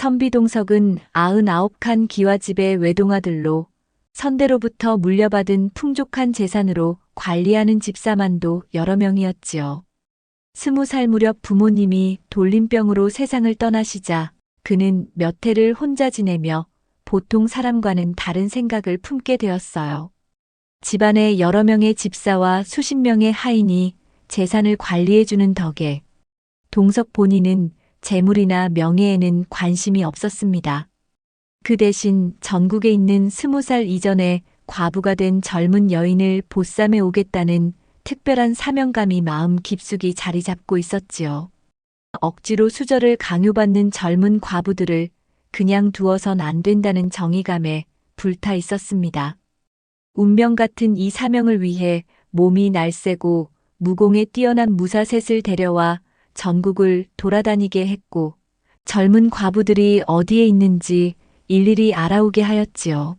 선비동석은 99칸 기와집의 외동아들로 선대로부터 물려받은 풍족한 재산으로 관리하는 집사만도 여러 명이었지요. 20살 무렵 부모님이 돌림병으로 세상을 떠나시자 그는 몇 해를 혼자 지내며 보통 사람과는 다른 생각을 품게 되었어요. 집안에 여러 명의 집사와 수십 명의 하인이 재산을 관리해주는 덕에 동석 본인은 재물이나 명예에는 관심이 없었습니다. 그 대신 전국에 있는 20살 이전에 과부가 된 젊은 여인을 보쌈해 오겠다는 특별한 사명감이 마음 깊숙이 자리 잡고 있었지요. 억지로 수절을 강요받는 젊은 과부들을 그냥 두어선 안 된다는 정의감에 불타 있었습니다. 운명 같은 이 사명을 위해 몸이 날쌔고 무공에 뛰어난 무사셋을 데려와 전국을 돌아다니게 했고 젊은 과부들이 어디에 있는지 일일이 알아오게 하였지요.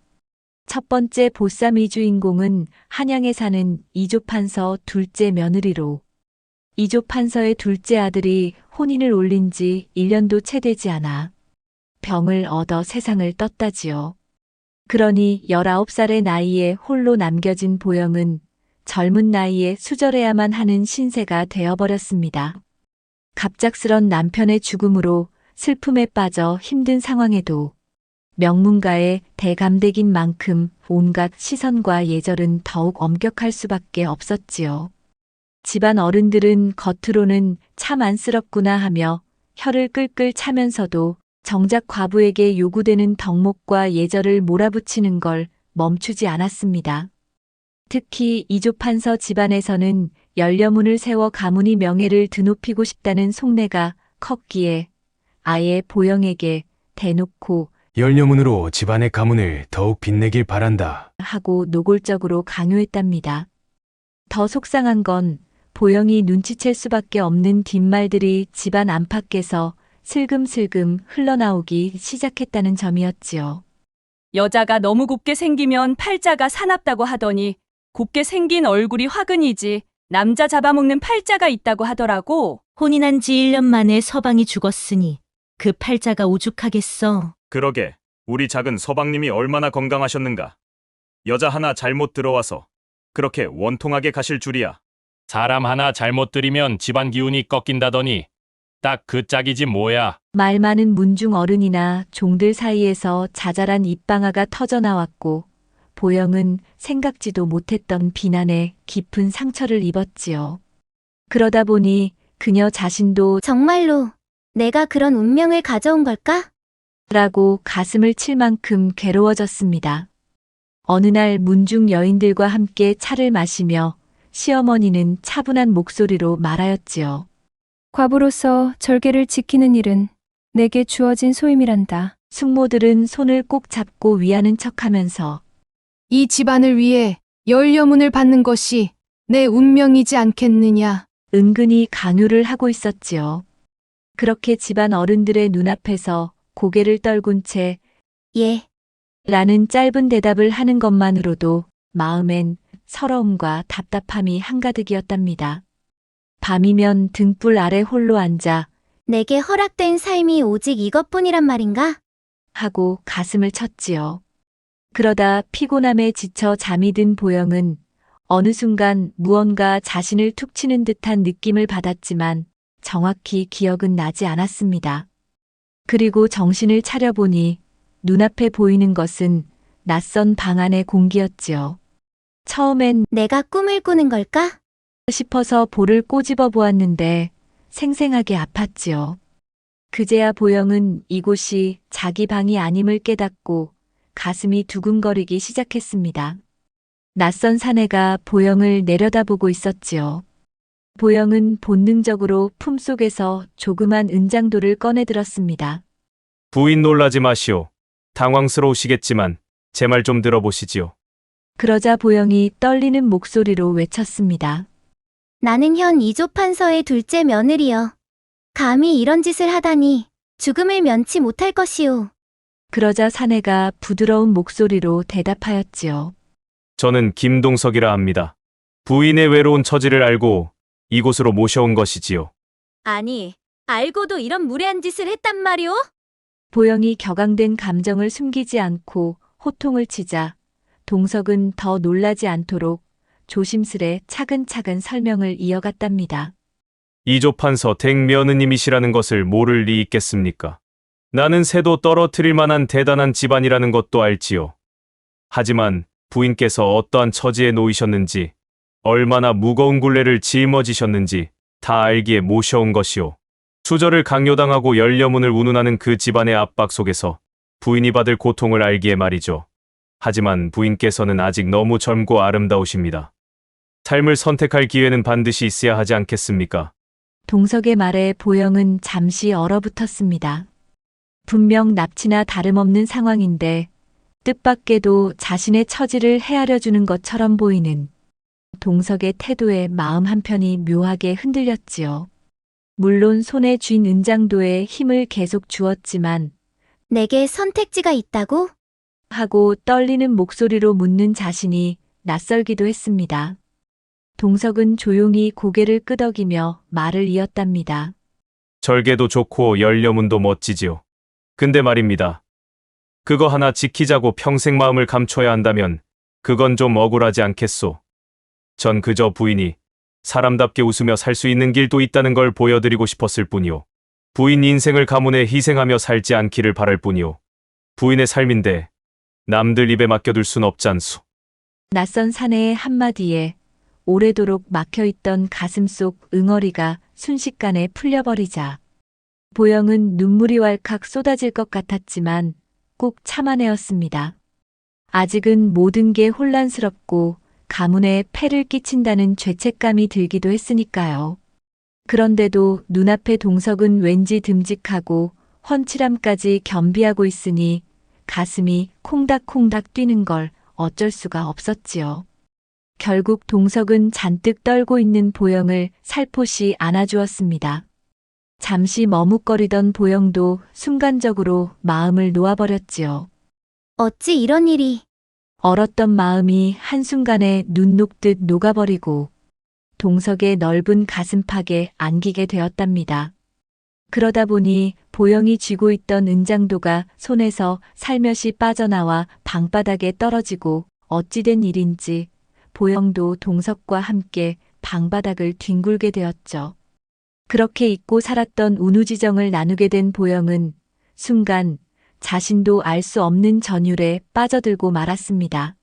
첫 번째 보쌈이 주인공은 한양에 사는 이조판서 둘째 며느리로 이조판서의 둘째 아들이 혼인을 올린 지 1년도 채 되지 않아 병을 얻어 세상을 떴다지요. 그러니 19살의 나이에 홀로 남겨진 보영은 젊은 나이에 수절해야만 하는 신세가 되어버렸습니다. 갑작스런 남편의 죽음으로 슬픔에 빠져 힘든 상황에도 명문가의 대감댁인 만큼 온갖 시선과 예절은 더욱 엄격할 수밖에 없었지요. 집안 어른들은 겉으로는 참 안쓰럽구나 하며 혀를 끌끌 차면서도 정작 과부에게 요구되는 덕목과 예절을 몰아붙이는 걸 멈추지 않았습니다. 특히 이조판서 집안에서는 열려문을 세워 가문의 명예를 드높이고 싶다는 속내가 컸기에 아예 보영에게 대놓고 열려문으로 집안의 가문을 더욱 빛내길 바란다 하고 노골적으로 강요했답니다. 더 속상한 건 보영이 눈치챌 수밖에 없는 뒷말들이 집안 안팎에서 슬금슬금 흘러나오기 시작했다는 점이었지요. 여자가 너무 곱게 생기면 팔자가 사납다고 하더니 곱게 생긴 얼굴이 화근이지 남자 잡아먹는 팔자가 있다고 하더라고. 혼인한 지 1년 만에 서방이 죽었으니 그 팔자가 오죽하겠어. 그러게 우리 작은 서방님이 얼마나 건강하셨는가. 여자 하나 잘못 들어와서 그렇게 원통하게 가실 줄이야. 사람 하나 잘못 들이면 집안 기운이 꺾인다더니 딱 그 짝이지 뭐야. 말 많은 문중 어른이나 종들 사이에서 자잘한 입방아가 터져나왔고 보영은 생각지도 못했던 비난에 깊은 상처를 입었지요. 그러다 보니 그녀 자신도 정말로 내가 그런 운명을 가져온 걸까? 라고 가슴을 칠 만큼 괴로워졌습니다. 어느 날 문중 여인들과 함께 차를 마시며 시어머니는 차분한 목소리로 말하였지요. 과부로서 절개를 지키는 일은 내게 주어진 소임이란다. 숙모들은 손을 꼭 잡고 위하는 척하면서 이 집안을 위해 열려문을 받는 것이 내 운명이지 않겠느냐. 은근히 강요를 하고 있었지요. 그렇게 집안 어른들의 눈앞에서 고개를 떨군 채 예. 라는 짧은 대답을 하는 것만으로도 마음엔 서러움과 답답함이 한가득이었답니다. 밤이면 등불 아래 홀로 앉아 내게 허락된 삶이 오직 이것뿐이란 말인가? 하고 가슴을 쳤지요. 그러다 피곤함에 지쳐 잠이 든 보영은 어느 순간 무언가 자신을 툭 치는 듯한 느낌을 받았지만 정확히 기억은 나지 않았습니다. 그리고 정신을 차려보니 눈앞에 보이는 것은 낯선 방 안의 공기였지요. 처음엔 내가 꿈을 꾸는 걸까? 싶어서 볼을 꼬집어 보았는데 생생하게 아팠지요. 그제야 보영은 이곳이 자기 방이 아님을 깨닫고 가슴이 두근거리기 시작했습니다. 낯선 사내가 보영을 내려다보고 있었지요. 보영은 본능적으로 품속에서 조그만 은장도를 꺼내들었습니다. 부인 놀라지 마시오. 당황스러우시겠지만 제 말 좀 들어보시지요. 그러자 보영이 떨리는 목소리로 외쳤습니다. 나는 현 이조판서의 둘째 며느리여. 감히 이런 짓을 하다니 죽음을 면치 못할 것이오. 그러자 사내가 부드러운 목소리로 대답하였지요. 저는 김동석이라 합니다. 부인의 외로운 처지를 알고 이곳으로 모셔온 것이지요. 아니, 알고도 이런 무례한 짓을 했단 말이오? 보영이 격앙된 감정을 숨기지 않고 호통을 치자 동석은 더 놀라지 않도록 조심스레 차근차근 설명을 이어갔답니다. 이조판서 댁 며느님이시라는 것을 모를 리 있겠습니까? 나는 새도 떨어뜨릴 만한 대단한 집안이라는 것도 알지요. 하지만 부인께서 어떠한 처지에 놓이셨는지, 얼마나 무거운 굴레를 짊어지셨는지 다 알기에 모셔온 것이오. 수절을 강요당하고 열려문을 운운하는 그 집안의 압박 속에서 부인이 받을 고통을 알기에 말이죠. 하지만 부인께서는 아직 너무 젊고 아름다우십니다. 삶을 선택할 기회는 반드시 있어야 하지 않겠습니까? 동석의 말에 보영은 잠시 얼어붙었습니다. 분명 납치나 다름없는 상황인데 뜻밖에도 자신의 처지를 헤아려 주는 것처럼 보이는 동석의 태도에 마음 한편이 묘하게 흔들렸지요. 물론 손에 쥔 은장도에 힘을 계속 주었지만 내게 선택지가 있다고? 하고 떨리는 목소리로 묻는 자신이 낯설기도 했습니다. 동석은 조용히 고개를 끄덕이며 말을 이었답니다. 절개도 좋고 열려문도 멋지지요. 근데 말입니다. 그거 하나 지키자고 평생 마음을 감춰야 한다면 그건 좀 억울하지 않겠소. 전 그저 부인이 사람답게 웃으며 살 수 있는 길도 있다는 걸 보여드리고 싶었을 뿐이요. 부인 인생을 가문에 희생하며 살지 않기를 바랄 뿐이요. 부인의 삶인데 남들 입에 맡겨둘 순 없잖소. 낯선 사내의 한마디에 오래도록 막혀있던 가슴속 응어리가 순식간에 풀려버리자 보영은 눈물이 왈칵 쏟아질 것 같았지만 꾹 참아내었습니다. 아직은 모든 게 혼란스럽고 가문에 폐를 끼친다는 죄책감이 들기도 했으니까요. 그런데도 눈앞의 동석은 왠지 듬직하고 훤칠함까지 겸비하고 있으니 가슴이 콩닥콩닥 뛰는 걸 어쩔 수가 없었지요. 결국 동석은 잔뜩 떨고 있는 보영을 살포시 안아주었습니다. 잠시 머뭇거리던 보영도 순간적으로 마음을 놓아버렸지요. 어찌 이런 일이? 얼었던 마음이 한순간에 눈 녹듯 녹아버리고 동석의 넓은 가슴팍에 안기게 되었답니다. 그러다 보니 보영이 쥐고 있던 은장도가 손에서 살며시 빠져나와 방바닥에 떨어지고 어찌된 일인지 보영도 동석과 함께 방바닥을 뒹굴게 되었죠. 그렇게 잊고 살았던 운우지정을 나누게 된 보영은 순간 자신도 알 수 없는 전율에 빠져들고 말았습니다.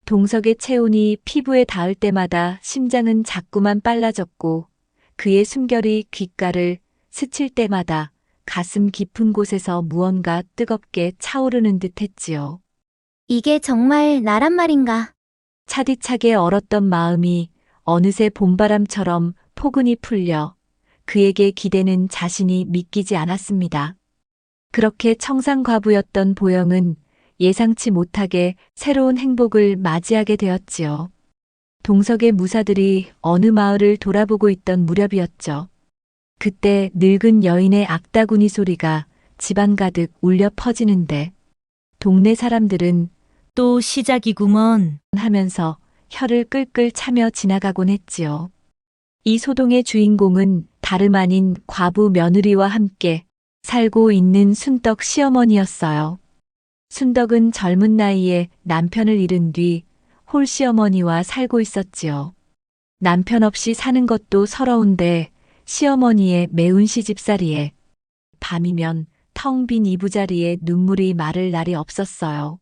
동석의 체온이 피부에 닿을 때마다 심장은 자꾸만 빨라졌고 그의 숨결이 귓가를 스칠 때마다 가슴 깊은 곳에서 무언가 뜨겁게 차오르는 듯 했지요. 이게 정말 나란 말인가? 차디차게 얼었던 마음이 어느새 봄바람처럼 포근히 풀려 그에게 기대는 자신이 믿기지 않았습니다. 그렇게 청산과부였던 보영은 예상치 못하게 새로운 행복을 맞이하게 되었지요. 동석의 무사들이 어느 마을을 돌아보고 있던 무렵이었죠. 그때 늙은 여인의 악다구니 소리가 집안 가득 울려 퍼지는데 동네 사람들은 또 시작이구먼. 하면서 혀를 끌끌 차며 지나가곤 했지요. 이 소동의 주인공은 다름 아닌 과부 며느리와 함께 살고 있는 순덕 시어머니였어요. 순덕은 젊은 나이에 남편을 잃은 뒤 홀시어머니와 살고 있었지요. 남편 없이 사는 것도 서러운데 시어머니의 매운 시집살이에 밤이면 텅 빈 이부자리에 눈물이 마를 날이 없었어요.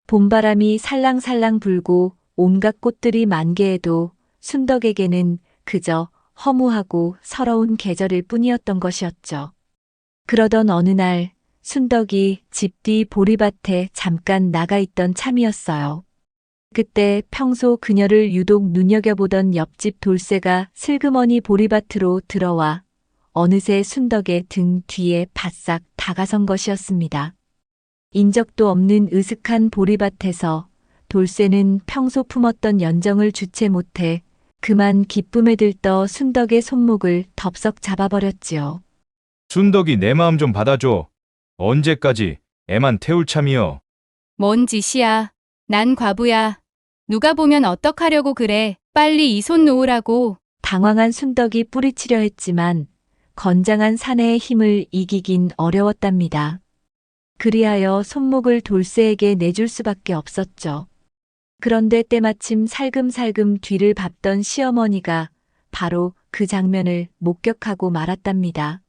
봄바람이 살랑살랑 불고 온갖 꽃들이 만개해도 순덕에게는 그저 허무하고 서러운 계절일 뿐이었던 것이었죠. 그러던 어느 날 순덕이 집 뒤 보리밭에 잠깐 나가 있던 참이었어요. 그때 평소 그녀를 유독 눈여겨보던 옆집 돌쇠가 슬그머니 보리밭으로 들어와 어느새 순덕의 등 뒤에 바싹 다가선 것이었습니다. 인적도 없는 으슥한 보리밭에서 돌쇠는 평소 품었던 연정을 주체 못해 그만 기쁨에 들떠 순덕의 손목을 덥석 잡아버렸지요. 순덕이 내 마음 좀 받아줘. 언제까지 애만 태울 참이여. 뭔 짓이야. 난 과부야. 누가 보면 어떡하려고 그래. 빨리 이 손 놓으라고. 당황한 순덕이 뿌리치려 했지만 건장한 사내의 힘을 이기긴 어려웠답니다. 그리하여 손목을 돌쇠에게 내줄 수밖에 없었죠. 그런데 때마침 살금살금 뒤를 밟던 시어머니가 바로 그 장면을 목격하고 말았답니다.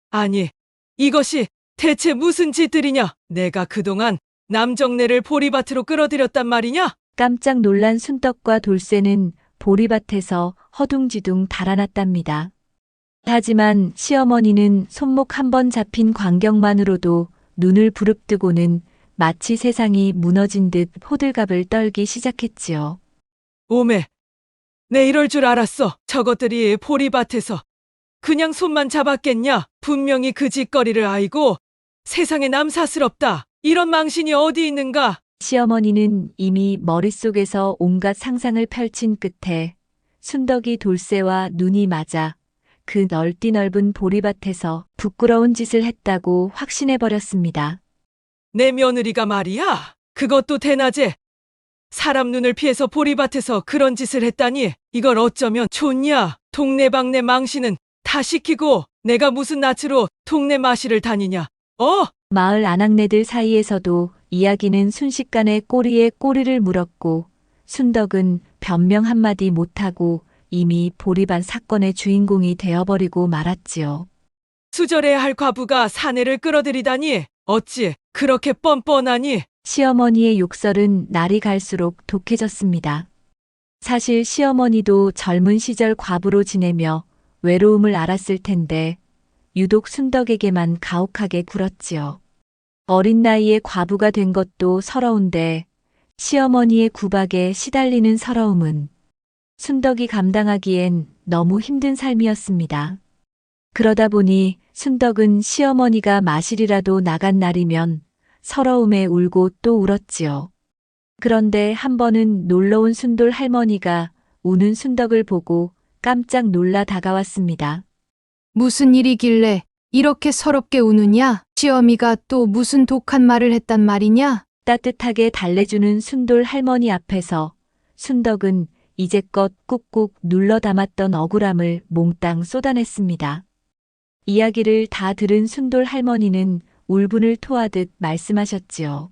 아니, 이것이 대체 무슨 짓들이냐? 내가 그동안 남정네를 보리밭으로 끌어들였단 말이냐? 깜짝 놀란 순떡과 돌쇠는 보리밭에서 허둥지둥 달아났답니다. 하지만 시어머니는 손목 한 번 잡힌 광경만으로도 눈을 부릅뜨고는 마치 세상이 무너진 듯 호들갑을 떨기 시작했지요. 오메, 내 이럴 줄 알았어. 저것들이 보리밭에서 그냥 손만 잡았겠냐? 분명히 그 짓거리를 알고 세상에 남사스럽다. 이런 망신이 어디 있는가? 시어머니는 이미 머릿속에서 온갖 상상을 펼친 끝에 순덕이 돌쇠와 눈이 맞아 그 넓디 넓은 보리밭에서 부끄러운 짓을 했다고 확신해버렸습니다. 내 며느리가 말이야. 그것도 대낮에 사람 눈을 피해서 보리밭에서 그런 짓을 했다니 이걸 어쩌면 좋냐? 동네방네 망신은 다 시키고 내가 무슨 낯으로 동네 마실을 다니냐? 마을 아낙네들 사이에서도 이야기는 순식간에 꼬리에 꼬리를 물었고 순덕은 변명 한마디 못하고 이미 보리밭 사건의 주인공이 되어버리고 말았지요. 수절해야 할 과부가 사내를 끌어들이다니 어찌 그렇게 뻔뻔하니? 시어머니의 욕설은 날이 갈수록 독해졌습니다. 사실 시어머니도 젊은 시절 과부로 지내며 외로움을 알았을 텐데 유독 순덕에게만 가혹하게 굴었지요. 어린 나이에 과부가 된 것도 서러운데 시어머니의 구박에 시달리는 서러움은 순덕이 감당하기엔 너무 힘든 삶이었습니다. 그러다 보니 순덕은 시어머니가 마실이라도 나간 날이면 서러움에 울고 또 울었지요. 그런데 한 번은 놀러온 순돌 할머니가 우는 순덕을 보고 깜짝 놀라 다가왔습니다. 무슨 일이길래 이렇게 서럽게 우느냐? 시어미가 또 무슨 독한 말을 했단 말이냐? 따뜻하게 달래주는 순돌 할머니 앞에서 순덕은 이제껏 꾹꾹 눌러 담았던 억울함을 몽땅 쏟아냈습니다. 이야기를 다 들은 순돌 할머니는 울분을 토하듯 말씀하셨지요.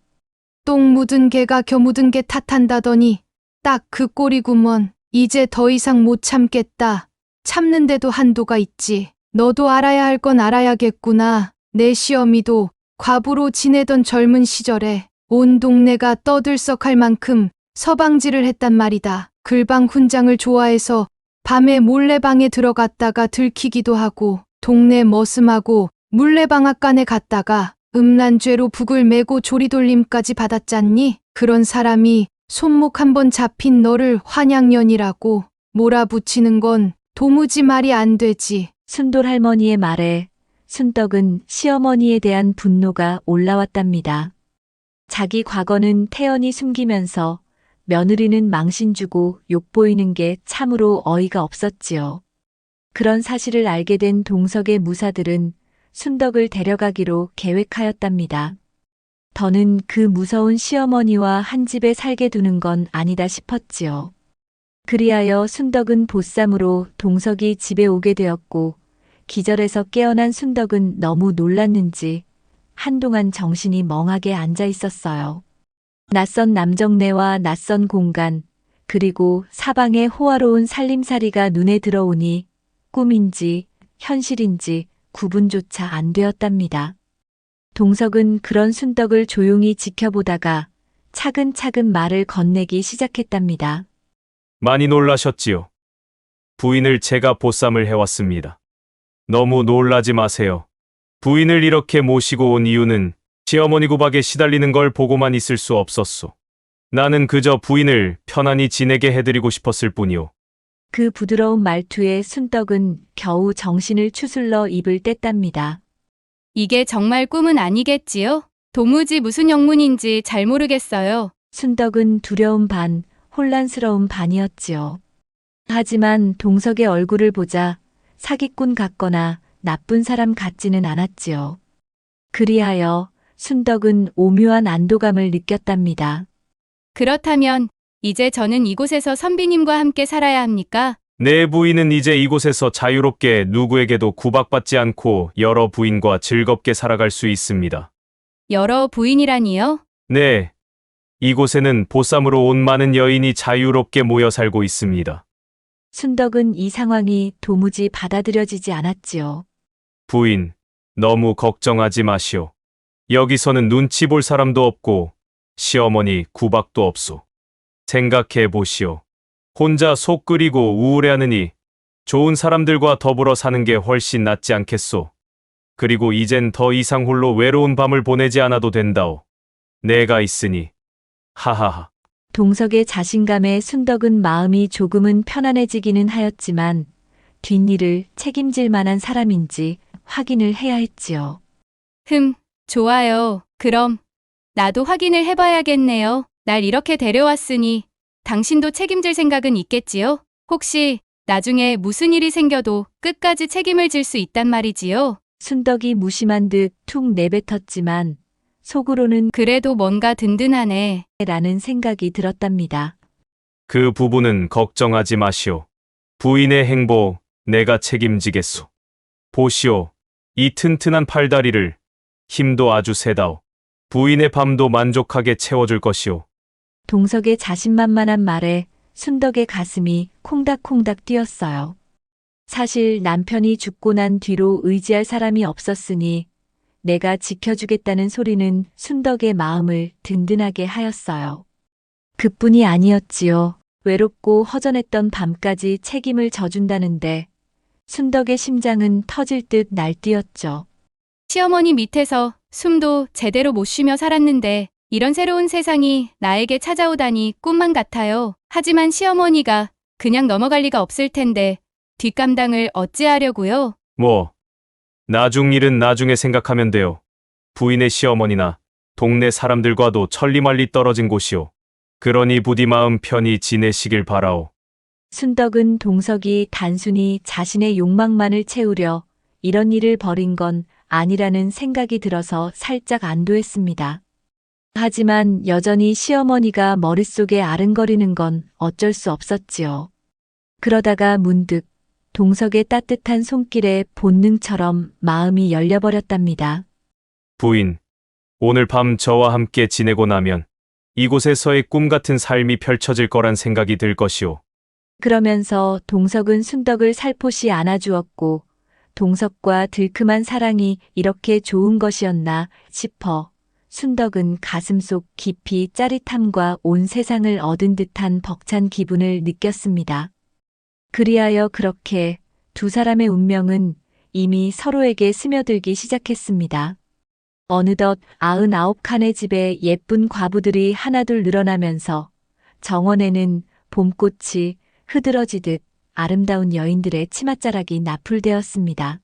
똥 묻은 개가 겨 묻은 개 탓한다더니 딱 그 꼴이구먼. 이제 더 이상 못 참겠다. 참는데도 한도가 있지. 너도 알아야 할 건 알아야겠구나. 내 시어미도 과부로 지내던 젊은 시절에 온 동네가 떠들썩할 만큼 서방질을 했단 말이다. 글방 훈장을 좋아해서 밤에 몰래방에 들어갔다가 들키기도 하고 동네 머슴하고 물레방앗간에 갔다가 음란죄로 북을 메고 조리돌림까지 받았잖니? 그런 사람이 손목 한 번 잡힌 너를 환양년이라고 몰아붙이는 건 도무지 말이 안 되지. 순돌 할머니의 말에 순덕은 시어머니에 대한 분노가 올라왔답니다. 자기 과거는 태연히 숨기면서 며느리는 망신 주고 욕보이는 게 참으로 어이가 없었지요. 그런 사실을 알게 된 동석의 무사들은 순덕을 데려가기로 계획하였답니다. 더는 그 무서운 시어머니와 한 집에 살게 두는 건 아니다 싶었지요. 그리하여 순덕은 보쌈으로 동석이 집에 오게 되었고 기절에서 깨어난 순덕은 너무 놀랐는지 한동안 정신이 멍하게 앉아 있었어요. 낯선 남정네와 낯선 공간, 그리고 사방의 호화로운 살림살이가 눈에 들어오니 꿈인지 현실인지 구분조차 안 되었답니다. 동석은 그런 순덕을 조용히 지켜보다가 차근차근 말을 건네기 시작했답니다. 많이 놀라셨지요. 부인을 제가 보쌈을 해왔습니다. 너무 놀라지 마세요. 부인을 이렇게 모시고 온 이유는 시어머니 구박에 시달리는 걸 보고만 있을 수 없었소. 나는 그저 부인을 편안히 지내게 해드리고 싶었을 뿐이오. 그 부드러운 말투에 순덕은 겨우 정신을 추슬러 입을 뗐답니다. 이게 정말 꿈은 아니겠지요? 도무지 무슨 영문인지 잘 모르겠어요. 순덕은 두려움 반, 혼란스러움 반이었지요. 하지만 동석의 얼굴을 보자 사기꾼 같거나 나쁜 사람 같지는 않았지요. 그리하여 순덕은 오묘한 안도감을 느꼈답니다. 그렇다면 이제 저는 이곳에서 선비님과 함께 살아야 합니까? 내 부인은 이제 이곳에서 자유롭게 누구에게도 구박받지 않고 여러 부인과 즐겁게 살아갈 수 있습니다. 여러 부인이라니요? 네. 이곳에는 보쌈으로 온 많은 여인이 자유롭게 모여 살고 있습니다. 순덕은 이 상황이 도무지 받아들여지지 않았지요. 부인, 너무 걱정하지 마시오. 여기서는 눈치 볼 사람도 없고 시어머니 구박도 없소. 생각해 보시오. 혼자 속 끓이고 우울해하느니 좋은 사람들과 더불어 사는 게 훨씬 낫지 않겠소. 그리고 이젠 더 이상 홀로 외로운 밤을 보내지 않아도 된다오. 내가 있으니. 하하하. 동석의 자신감에 순덕은 마음이 조금은 편안해지기는 하였지만 뒷일을 책임질 만한 사람인지 확인을 해야 했지요. 좋아요. 그럼 나도 확인을 해봐야겠네요. 날 이렇게 데려왔으니 당신도 책임질 생각은 있겠지요? 혹시 나중에 무슨 일이 생겨도 끝까지 책임을 질 수 있단 말이지요? 순덕이 무심한 듯 툭 내뱉었지만 속으로는 그래도 뭔가 든든하네. 라는 생각이 들었답니다. 그 부분은 걱정하지 마시오. 부인의 행복 내가 책임지겠소. 보시오. 이 튼튼한 팔다리를 힘도 아주 세다오. 부인의 밤도 만족하게 채워줄 것이오. 동석의 자신만만한 말에 순덕의 가슴이 콩닥콩닥 뛰었어요. 사실 남편이 죽고 난 뒤로 의지할 사람이 없었으니 내가 지켜주겠다는 소리는 순덕의 마음을 든든하게 하였어요. 그뿐이 아니었지요. 외롭고 허전했던 밤까지 책임을 져준다는데 순덕의 심장은 터질 듯 날뛰었죠. 시어머니 밑에서 숨도 제대로 못 쉬며 살았는데 이런 새로운 세상이 나에게 찾아오다니 꿈만 같아요. 하지만 시어머니가 그냥 넘어갈 리가 없을 텐데 뒷감당을 어찌하려고요? 나중 일은 나중에 생각하면 돼요. 부인의 시어머니나 동네 사람들과도 천리말리 떨어진 곳이오. 그러니 부디 마음 편히 지내시길 바라오. 순덕은 동석이 단순히 자신의 욕망만을 채우려 이런 일을 벌인 건 아니라는 생각이 들어서 살짝 안도했습니다. 하지만 여전히 시어머니가 머릿속에 아른거리는 건 어쩔 수 없었지요. 그러다가 문득 동석의 따뜻한 손길에 본능처럼 마음이 열려버렸답니다. 부인, 오늘 밤 저와 함께 지내고 나면 이곳에서의 꿈 같은 삶이 펼쳐질 거란 생각이 들 것이오. 그러면서 동석은 순덕을 살포시 안아주었고 동석과 들큼한 사랑이 이렇게 좋은 것이었나 싶어 순덕은 가슴속 깊이 짜릿함과 온 세상을 얻은 듯한 벅찬 기분을 느꼈습니다. 그리하여 그렇게 두 사람의 운명은 이미 서로에게 스며들기 시작했습니다. 어느덧 99칸의 집에 예쁜 과부들이 하나둘 늘어나면서 정원에는 봄꽃이 흐드러지듯 아름다운 여인들의 치맛자락이 나풀되었습니다.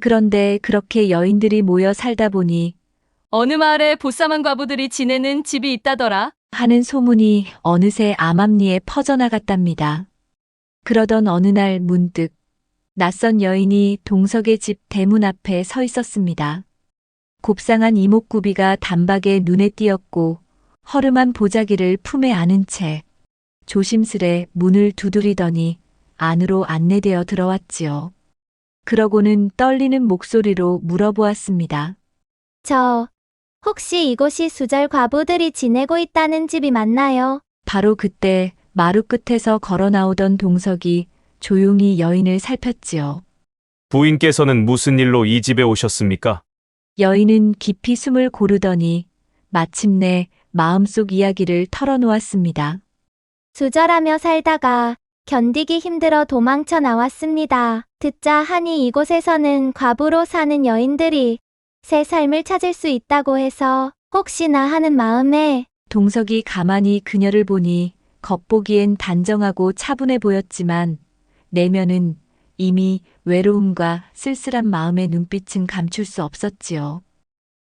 그런데 그렇게 여인들이 모여 살다 보니 어느 마을에 보쌈한 과부들이 지내는 집이 있다더라. 하는 소문이 어느새 암암리에 퍼져나갔답니다. 그러던 어느 날 문득 낯선 여인이 동석의 집 대문 앞에 서 있었습니다. 곱상한 이목구비가 단박에 눈에 띄었고 허름한 보자기를 품에 안은 채 조심스레 문을 두드리더니 안으로 안내되어 들어왔지요. 그러고는 떨리는 목소리로 물어보았습니다. 혹시 이곳이 수절 과부들이 지내고 있다는 집이 맞나요? 바로 그때 마루 끝에서 걸어 나오던 동석이 조용히 여인을 살폈지요. 부인께서는 무슨 일로 이 집에 오셨습니까? 여인은 깊이 숨을 고르더니 마침내 마음속 이야기를 털어놓았습니다. 수절하며 살다가 견디기 힘들어 도망쳐 나왔습니다. 듣자 하니 이곳에서는 과부로 사는 여인들이 새 삶을 찾을 수 있다고 해서 혹시나 하는 마음에 동석이 가만히 그녀를 보니 겉보기엔 단정하고 차분해 보였지만 내면은 이미 외로움과 쓸쓸한 마음의 눈빛은 감출 수 없었지요.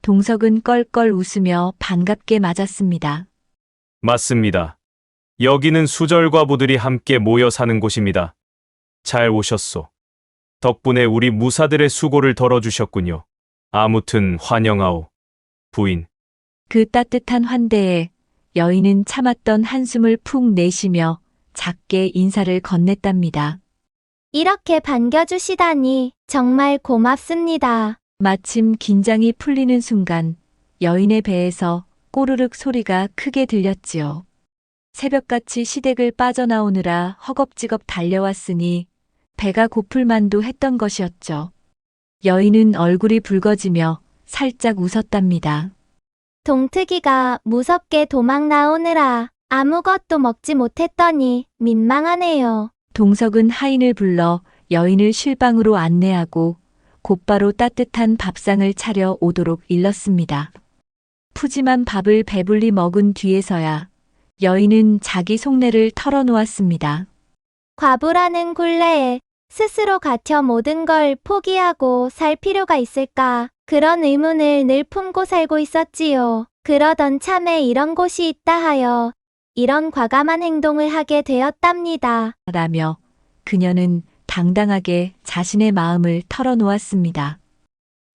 동석은 껄껄 웃으며 반갑게 맞았습니다. 맞습니다. 여기는 수절과부들이 함께 모여 사는 곳입니다. 잘 오셨소. 덕분에 우리 무사들의 수고를 덜어주셨군요. 아무튼 환영하오, 부인. 그 따뜻한 환대에 여인은 참았던 한숨을 푹 내쉬며 작게 인사를 건넸답니다. 이렇게 반겨주시다니 정말 고맙습니다. 마침 긴장이 풀리는 순간 여인의 배에서 꼬르륵 소리가 크게 들렸지요. 새벽같이 시댁을 빠져나오느라 허겁지겁 달려왔으니 배가 고플 만도 했던 것이었죠. 여인은 얼굴이 붉어지며 살짝 웃었답니다. 동트기가 무섭게 도망 나오느라 아무것도 먹지 못했더니 민망하네요. 동석은 하인을 불러 여인을 실방으로 안내하고 곧바로 따뜻한 밥상을 차려 오도록 일렀습니다. 푸짐한 밥을 배불리 먹은 뒤에서야 여인은 자기 속내를 털어놓았습니다. 과부라는 굴레에 스스로 갇혀 모든 걸 포기하고 살 필요가 있을까? 그런 의문을 늘 품고 살고 있었지요. 그러던 참에 이런 곳이 있다 하여 이런 과감한 행동을 하게 되었답니다. 라며 그녀는 당당하게 자신의 마음을 털어놓았습니다.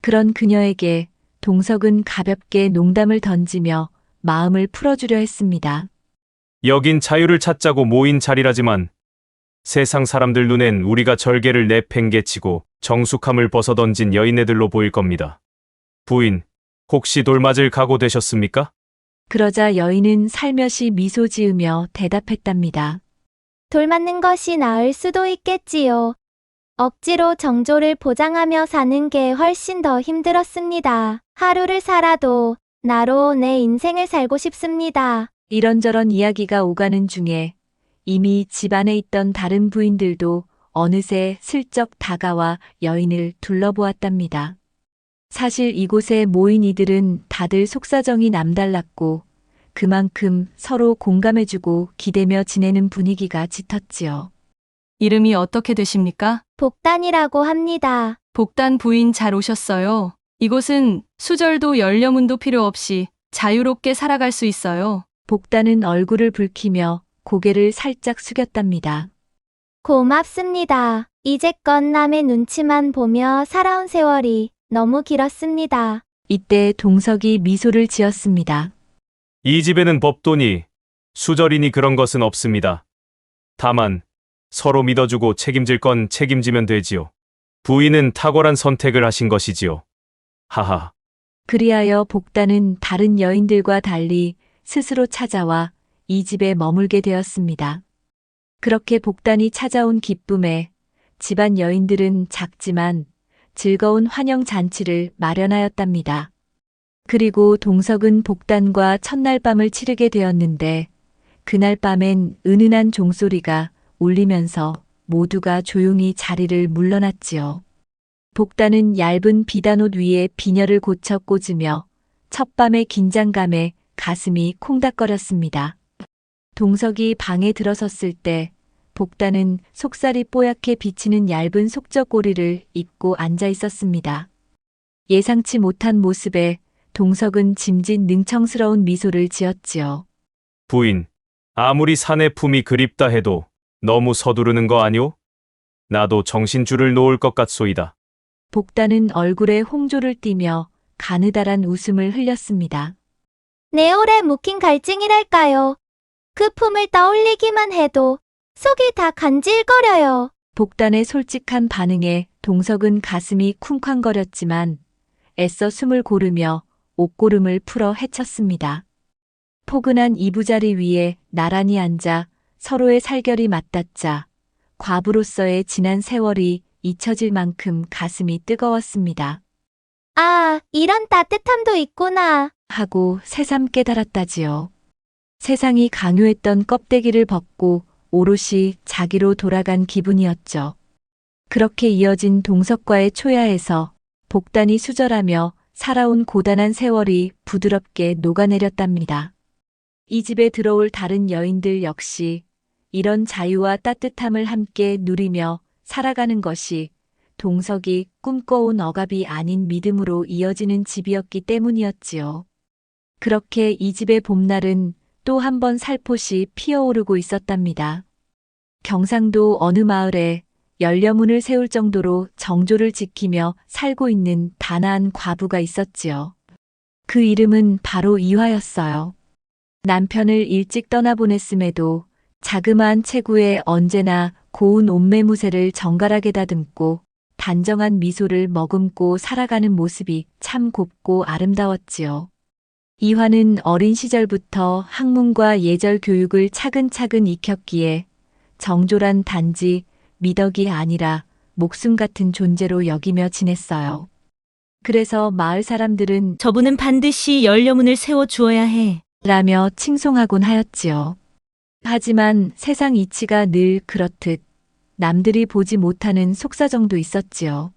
그런 그녀에게 동석은 가볍게 농담을 던지며 마음을 풀어주려 했습니다. 여긴 자유를 찾자고 모인 자리라지만 세상 사람들 눈엔 우리가 절개를 내팽개치고 정숙함을 벗어던진 여인네들로 보일 겁니다. 부인, 혹시 돌맞을 각오 되셨습니까? 그러자 여인은 살며시 미소 지으며 대답했답니다. 돌맞는 것이 나을 수도 있겠지요. 억지로 정조를 보장하며 사는 게 훨씬 더 힘들었습니다. 하루를 살아도 나로 내 인생을 살고 싶습니다. 이런저런 이야기가 오가는 중에 이미 집안에 있던 다른 부인들도 어느새 슬쩍 다가와 여인을 둘러보았답니다. 사실 이곳에 모인 이들은 다들 속사정이 남달랐고 그만큼 서로 공감해주고 기대며 지내는 분위기가 짙었지요. 이름이 어떻게 되십니까? 복단이라고 합니다. 복단 부인 잘 오셨어요. 이곳은 수절도 열려문도 필요 없이 자유롭게 살아갈 수 있어요. 복단은 얼굴을 붉히며 고개를 살짝 숙였답니다. 고맙습니다. 이제껏 남의 눈치만 보며 살아온 세월이 너무 길었습니다. 이때 동석이 미소를 지었습니다. 이 집에는 법도니 수절이니 그런 것은 없습니다. 다만 서로 믿어주고 책임질 건 책임지면 되지요. 부인은 탁월한 선택을 하신 것이지요. 하하. 그리하여 복단은 다른 여인들과 달리 스스로 찾아와 이 집에 머물게 되었습니다. 그렇게 복단이 찾아온 기쁨에 집안 여인들은 작지만 즐거운 환영 잔치를 마련하였답니다. 그리고 동석은 복단과 첫날 밤을 치르게 되었는데 그날 밤엔 은은한 종소리가 울리면서 모두가 조용히 자리를 물러났지요. 복단은 얇은 비단옷 위에 비녀를 고쳐 꽂으며 첫밤의 긴장감에 가슴이 콩닥거렸습니다. 동석이 방에 들어섰을 때 복단은 속살이 뽀얗게 비치는 얇은 속젓고리를 입고 앉아 있었습니다. 예상치 못한 모습에 동석은 짐짓 능청스러운 미소를 지었지요. 부인, 아무리 사내 품이 그립다 해도 너무 서두르는 거 아니오? 나도 정신줄을 놓을 것 같소이다. 복단은 얼굴에 홍조를 띠며 가느다란 웃음을 흘렸습니다. 내 오래 묵힌 갈증이랄까요. 그 품을 떠올리기만 해도 속이 다 간질거려요. 복단의 솔직한 반응에 동석은 가슴이 쿵쾅거렸지만 애써 숨을 고르며 옷고름을 풀어 헤쳤습니다. 포근한 이부자리 위에 나란히 앉아 서로의 살결이 맞닿자 과부로서의 지난 세월이 잊혀질 만큼 가슴이 뜨거웠습니다. 아, 이런 따뜻함도 있구나. 하고 새삼 깨달았다지요. 세상이 강요했던 껍데기를 벗고 오롯이 자기로 돌아간 기분이었죠. 그렇게 이어진 동석과의 초야에서 복단이 수절하며 살아온 고단한 세월이 부드럽게 녹아내렸답니다. 이 집에 들어올 다른 여인들 역시 이런 자유와 따뜻함을 함께 누리며 살아가는 것이 동석이 꿈꿔온 억압이 아닌 믿음으로 이어지는 집이었기 때문이었지요. 그렇게 이 집의 봄날은 또 한 번 살포시 피어오르고 있었답니다. 경상도 어느 마을에 열려문을 세울 정도로 정조를 지키며 살고 있는 단아한 과부가 있었지요. 그 이름은 바로 이화였어요. 남편을 일찍 떠나보냈음에도 자그마한 체구에 언제나 고운 옷매무새를 정갈하게 다듬고 단정한 미소를 머금고 살아가는 모습이 참 곱고 아름다웠지요. 이화는 어린 시절부터 학문과 예절 교육을 차근차근 익혔기에 정조란 단지 미덕이 아니라 목숨 같은 존재로 여기며 지냈어요. 그래서 마을 사람들은 저분은 반드시 연료문을 세워 주어야 해. 라며 칭송하곤 하였지요. 하지만 세상 이치가 늘 그렇듯 남들이 보지 못하는 속사정도 있었지요.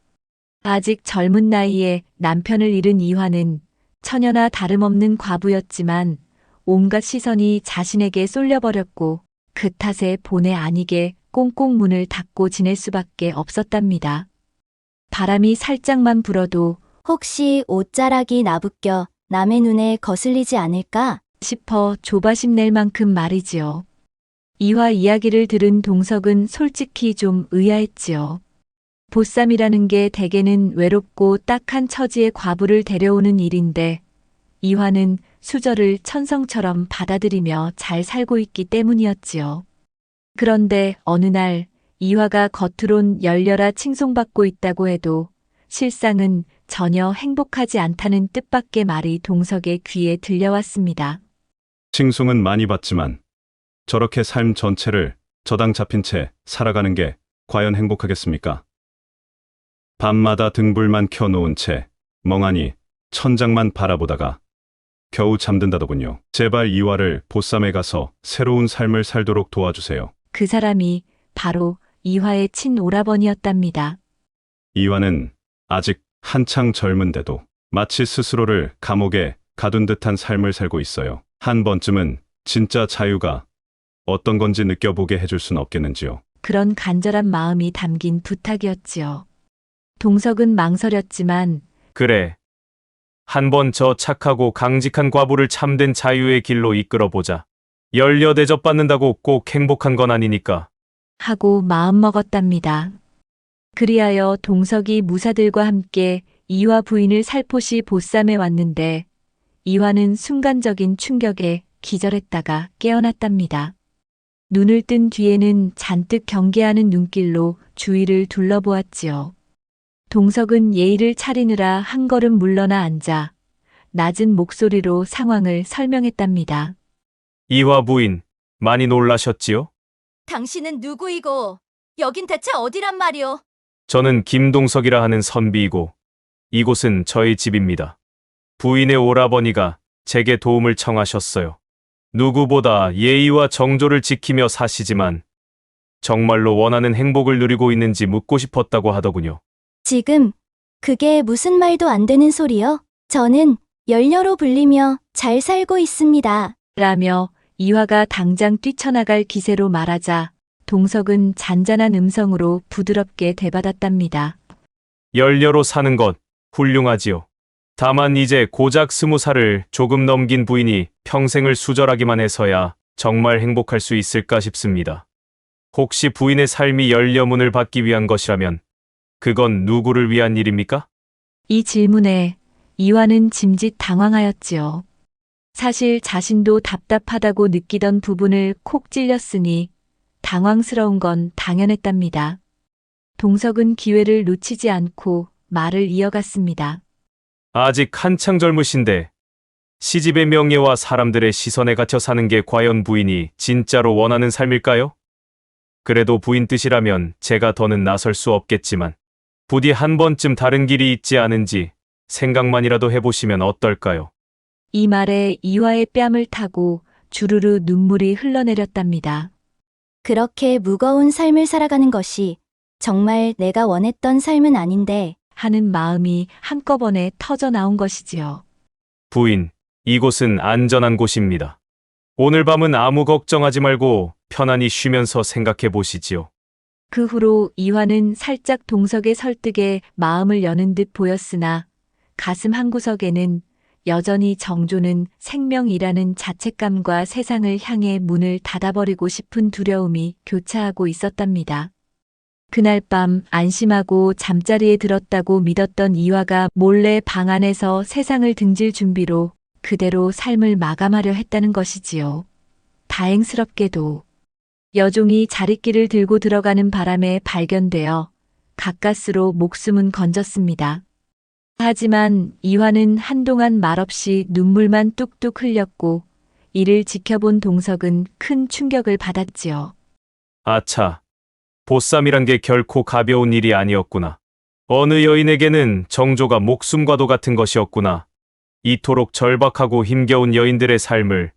아직 젊은 나이에 남편을 잃은 이화는 처녀나 다름없는 과부였지만 온갖 시선이 자신에게 쏠려버렸고 그 탓에 본의 아니게 꽁꽁 문을 닫고 지낼 수밖에 없었답니다. 바람이 살짝만 불어도 혹시 옷자락이 나부껴 남의 눈에 거슬리지 않을까 싶어 조바심 낼 만큼 말이지요. 이화 이야기를 들은 동석은 솔직히 좀 의아했지요. 보쌈이라는 게 대개는 외롭고 딱한 처지의 과부를 데려오는 일인데 이화는 수저를 천성처럼 받아들이며 잘 살고 있기 때문이었지요. 그런데 어느 날 이화가 겉으론 열려라 칭송받고 있다고 해도 실상은 전혀 행복하지 않다는 뜻밖의 말이 동석의 귀에 들려왔습니다. 칭송은 많이 받지만 저렇게 삶 전체를 저당 잡힌 채 살아가는 게 과연 행복하겠습니까? 밤마다 등불만 켜놓은 채 멍하니 천장만 바라보다가 겨우 잠든다더군요. 제발 이화를 보쌈에 가서 새로운 삶을 살도록 도와주세요. 그 사람이 바로 이화의 친오라버니였답니다. 이화는 아직 한창 젊은데도 마치 스스로를 감옥에 가둔 듯한 삶을 살고 있어요. 한 번쯤은 진짜 자유가 어떤 건지 느껴보게 해줄 순 없겠는지요. 그런 간절한 마음이 담긴 부탁이었지요. 동석은 망설였지만 그래. 한번 저 착하고 강직한 과부를 참된 자유의 길로 이끌어보자. 연려 대접받는다고 꼭 행복한 건 아니니까. 하고 마음먹었답니다. 그리하여 동석이 무사들과 함께 이화 부인을 살포시 보쌈에 왔는데 이화는 순간적인 충격에 기절했다가 깨어났답니다. 눈을 뜬 뒤에는 잔뜩 경계하는 눈길로 주위를 둘러보았지요. 동석은 예의를 차리느라 한 걸음 물러나 앉아 낮은 목소리로 상황을 설명했답니다. 이화 부인, 많이 놀라셨지요? 당신은 누구이고 여긴 대체 어디란 말이오? 저는 김동석이라 하는 선비이고 이곳은 저의 집입니다. 부인의 오라버니가 제게 도움을 청하셨어요. 누구보다 예의와 정조를 지키며 사시지만 정말로 원하는 행복을 누리고 있는지 묻고 싶었다고 하더군요. 지금 그게 무슨 말도 안 되는 소리요? 저는 열녀로 불리며 잘 살고 있습니다. 라며 이화가 당장 뛰쳐나갈 기세로 말하자 동석은 잔잔한 음성으로 부드럽게 대받았답니다. 열녀로 사는 것 훌륭하지요. 다만 이제 고작 20살을 조금 넘긴 부인이 평생을 수절하기만 해서야 정말 행복할 수 있을까 싶습니다. 혹시 부인의 삶이 열려문을 받기 위한 것이라면 그건 누구를 위한 일입니까? 이 질문에 이화는 짐짓 당황하였지요. 사실 자신도 답답하다고 느끼던 부분을 콕 찔렸으니 당황스러운 건 당연했답니다. 동석은 기회를 놓치지 않고 말을 이어갔습니다. 아직 한창 젊으신데 시집의 명예와 사람들의 시선에 갇혀 사는 게 과연 부인이 진짜로 원하는 삶일까요? 그래도 부인 뜻이라면 제가 더는 나설 수 없겠지만 부디 한 번쯤 다른 길이 있지 않은지 생각만이라도 해보시면 어떨까요? 이 말에 이화의 뺨을 타고 주르르 눈물이 흘러내렸답니다. 그렇게 무거운 삶을 살아가는 것이 정말 내가 원했던 삶은 아닌데 하는 마음이 한꺼번에 터져 나온 것이지요. 부인, 이곳은 안전한 곳입니다. 오늘 밤은 아무 걱정하지 말고 편안히 쉬면서 생각해 보시지요. 그 후로 이화는 살짝 동석의 설득에 마음을 여는 듯 보였으나 가슴 한구석에는 여전히 정조는 생명이라는 자책감과 세상을 향해 문을 닫아버리고 싶은 두려움이 교차하고 있었답니다. 그날 밤 안심하고 잠자리에 들었다고 믿었던 이화가 몰래 방 안에서 세상을 등질 준비로 그대로 삶을 마감하려 했다는 것이지요. 다행스럽게도 여종이 자릿길을 들고 들어가는 바람에 발견되어 가까스로 목숨은 건졌습니다. 하지만 이화는 한동안 말없이 눈물만 뚝뚝 흘렸고 이를 지켜본 동석은 큰 충격을 받았지요. 아차. 보쌈이란 게 결코 가벼운 일이 아니었구나. 어느 여인에게는 정조가 목숨과도 같은 것이었구나. 이토록 절박하고 힘겨운 여인들의 삶을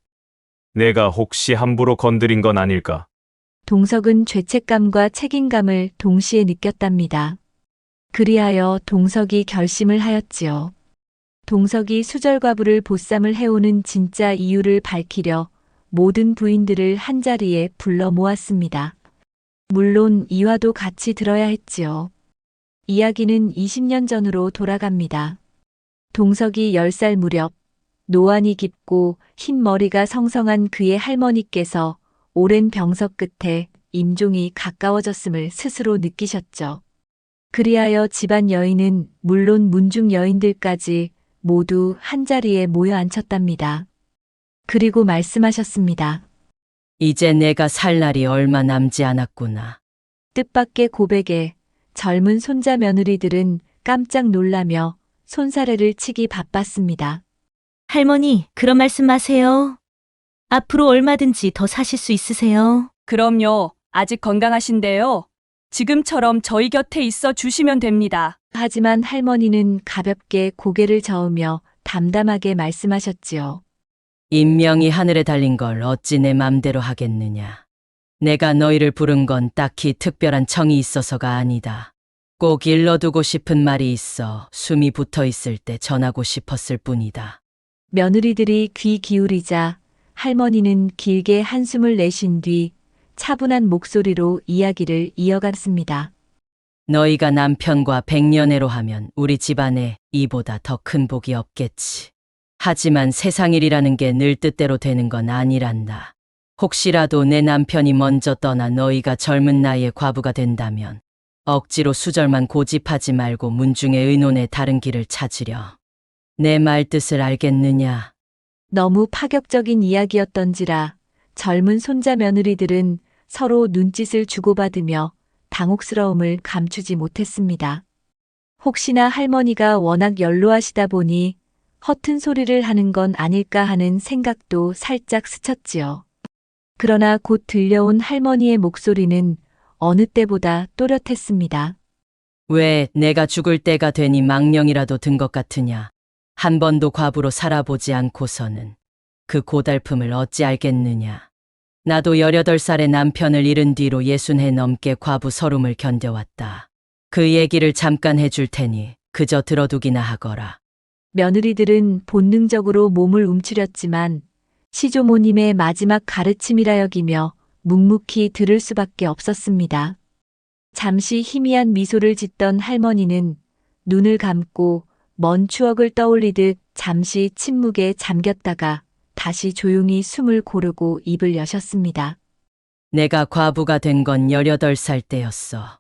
내가 혹시 함부로 건드린 건 아닐까. 동석은 죄책감과 책임감을 동시에 느꼈답니다. 그리하여 동석이 결심을 하였지요. 동석이 수절과부를 보쌈을 해오는 진짜 이유를 밝히려 모든 부인들을 한자리에 불러 모았습니다. 물론 이화도 같이 들어야 했지요. 이야기는 20년 전으로 돌아갑니다. 동석이 10살 무렵 노안이 깊고 흰 머리가 성성한 그의 할머니께서 오랜 병석 끝에 임종이 가까워졌음을 스스로 느끼셨죠. 그리하여 집안 여인은 물론 문중 여인들까지 모두 한자리에 모여 앉혔답니다. 그리고 말씀하셨습니다. 이제 내가 살 날이 얼마 남지 않았구나. 뜻밖의 고백에 젊은 손자 며느리들은 깜짝 놀라며 손사래를 치기 바빴습니다. 할머니, 그런 말씀 마세요. 앞으로 얼마든지 더 사실 수 있으세요. 그럼요. 아직 건강하신데요. 지금처럼 저희 곁에 있어 주시면 됩니다. 하지만 할머니는 가볍게 고개를 저으며 담담하게 말씀하셨지요. 인명이 하늘에 달린 걸 어찌 내 맘대로 하겠느냐. 내가 너희를 부른 건 딱히 특별한 청이 있어서가 아니다. 꼭 일러두고 싶은 말이 있어 숨이 붙어 있을 때 전하고 싶었을 뿐이다. 며느리들이 귀 기울이자 할머니는 길게 한숨을 내쉰 뒤 차분한 목소리로 이야기를 이어갔습니다. 너희가 남편과 백년애로 하면 우리 집안에 이보다 더 큰 복이 없겠지. 하지만 세상 일이라는 게 늘 뜻대로 되는 건 아니란다. 혹시라도 내 남편이 먼저 떠나 너희가 젊은 나이에 과부가 된다면 억지로 수절만 고집하지 말고 문중의 의논에 다른 길을 찾으려. 내 말 뜻을 알겠느냐? 너무 파격적인 이야기였던지라 젊은 손자 며느리들은 서로 눈짓을 주고받으며 당혹스러움을 감추지 못했습니다. 혹시나 할머니가 워낙 연로하시다 보니 허튼 소리를 하는 건 아닐까 하는 생각도 살짝 스쳤지요. 그러나 곧 들려온 할머니의 목소리는 어느 때보다 또렷했습니다. 왜 내가 죽을 때가 되니 망령이라도 든 것 같으냐? 한 번도 과부로 살아보지 않고서는 그 고달픔을 어찌 알겠느냐? 나도 18살에 남편을 잃은 뒤로 60해 넘게 과부 서름을 견뎌왔다. 그 얘기를 잠깐 해줄 테니 그저 들어두기나 하거라. 며느리들은 본능적으로 몸을 움츠렸지만 시조모님의 마지막 가르침이라 여기며 묵묵히 들을 수밖에 없었습니다. 잠시 희미한 미소를 짓던 할머니는 눈을 감고 먼 추억을 떠올리듯 잠시 침묵에 잠겼다가 다시 조용히 숨을 고르고 입을 여셨습니다. 내가 과부가 된 건 18살 때였어.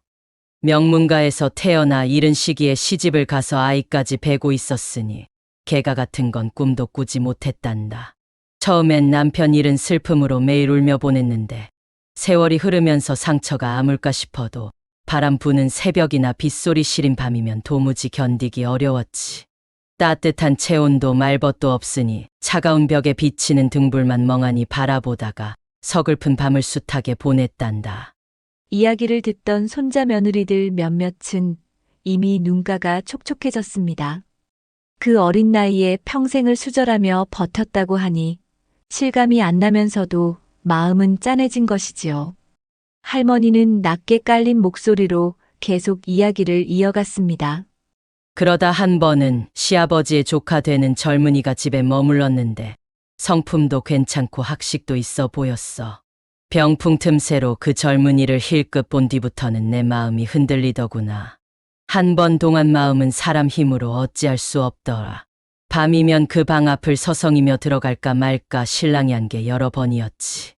명문가에서 태어나 이른 시기에 시집을 가서 아이까지 베고 있었으니 개가 같은 건 꿈도 꾸지 못했단다. 처음엔 남편 잃은 슬픔으로 매일 울며 보냈는데 세월이 흐르면서 상처가 아물까 싶어도 바람 부는 새벽이나 빗소리 시린 밤이면 도무지 견디기 어려웠지. 따뜻한 체온도 말벗도 없으니 차가운 벽에 비치는 등불만 멍하니 바라보다가 서글픈 밤을 숱하게 보냈단다. 이야기를 듣던 손자 며느리들 몇몇은 이미 눈가가 촉촉해졌습니다. 그 어린 나이에 평생을 수절하며 버텼다고 하니 실감이 안 나면서도 마음은 짠해진 것이지요. 할머니는 낮게 깔린 목소리로 계속 이야기를 이어갔습니다. 그러다 한 번은 시아버지의 조카 되는 젊은이가 집에 머물렀는데 성품도 괜찮고 학식도 있어 보였어. 병풍 틈새로 그 젊은이를 힐끗 본 뒤부터는 내 마음이 흔들리더구나. 한 번 동안 마음은 사람 힘으로 어찌할 수 없더라. 밤이면 그 방 앞을 서성이며 들어갈까 말까 실랑이 한 게 여러 번이었지.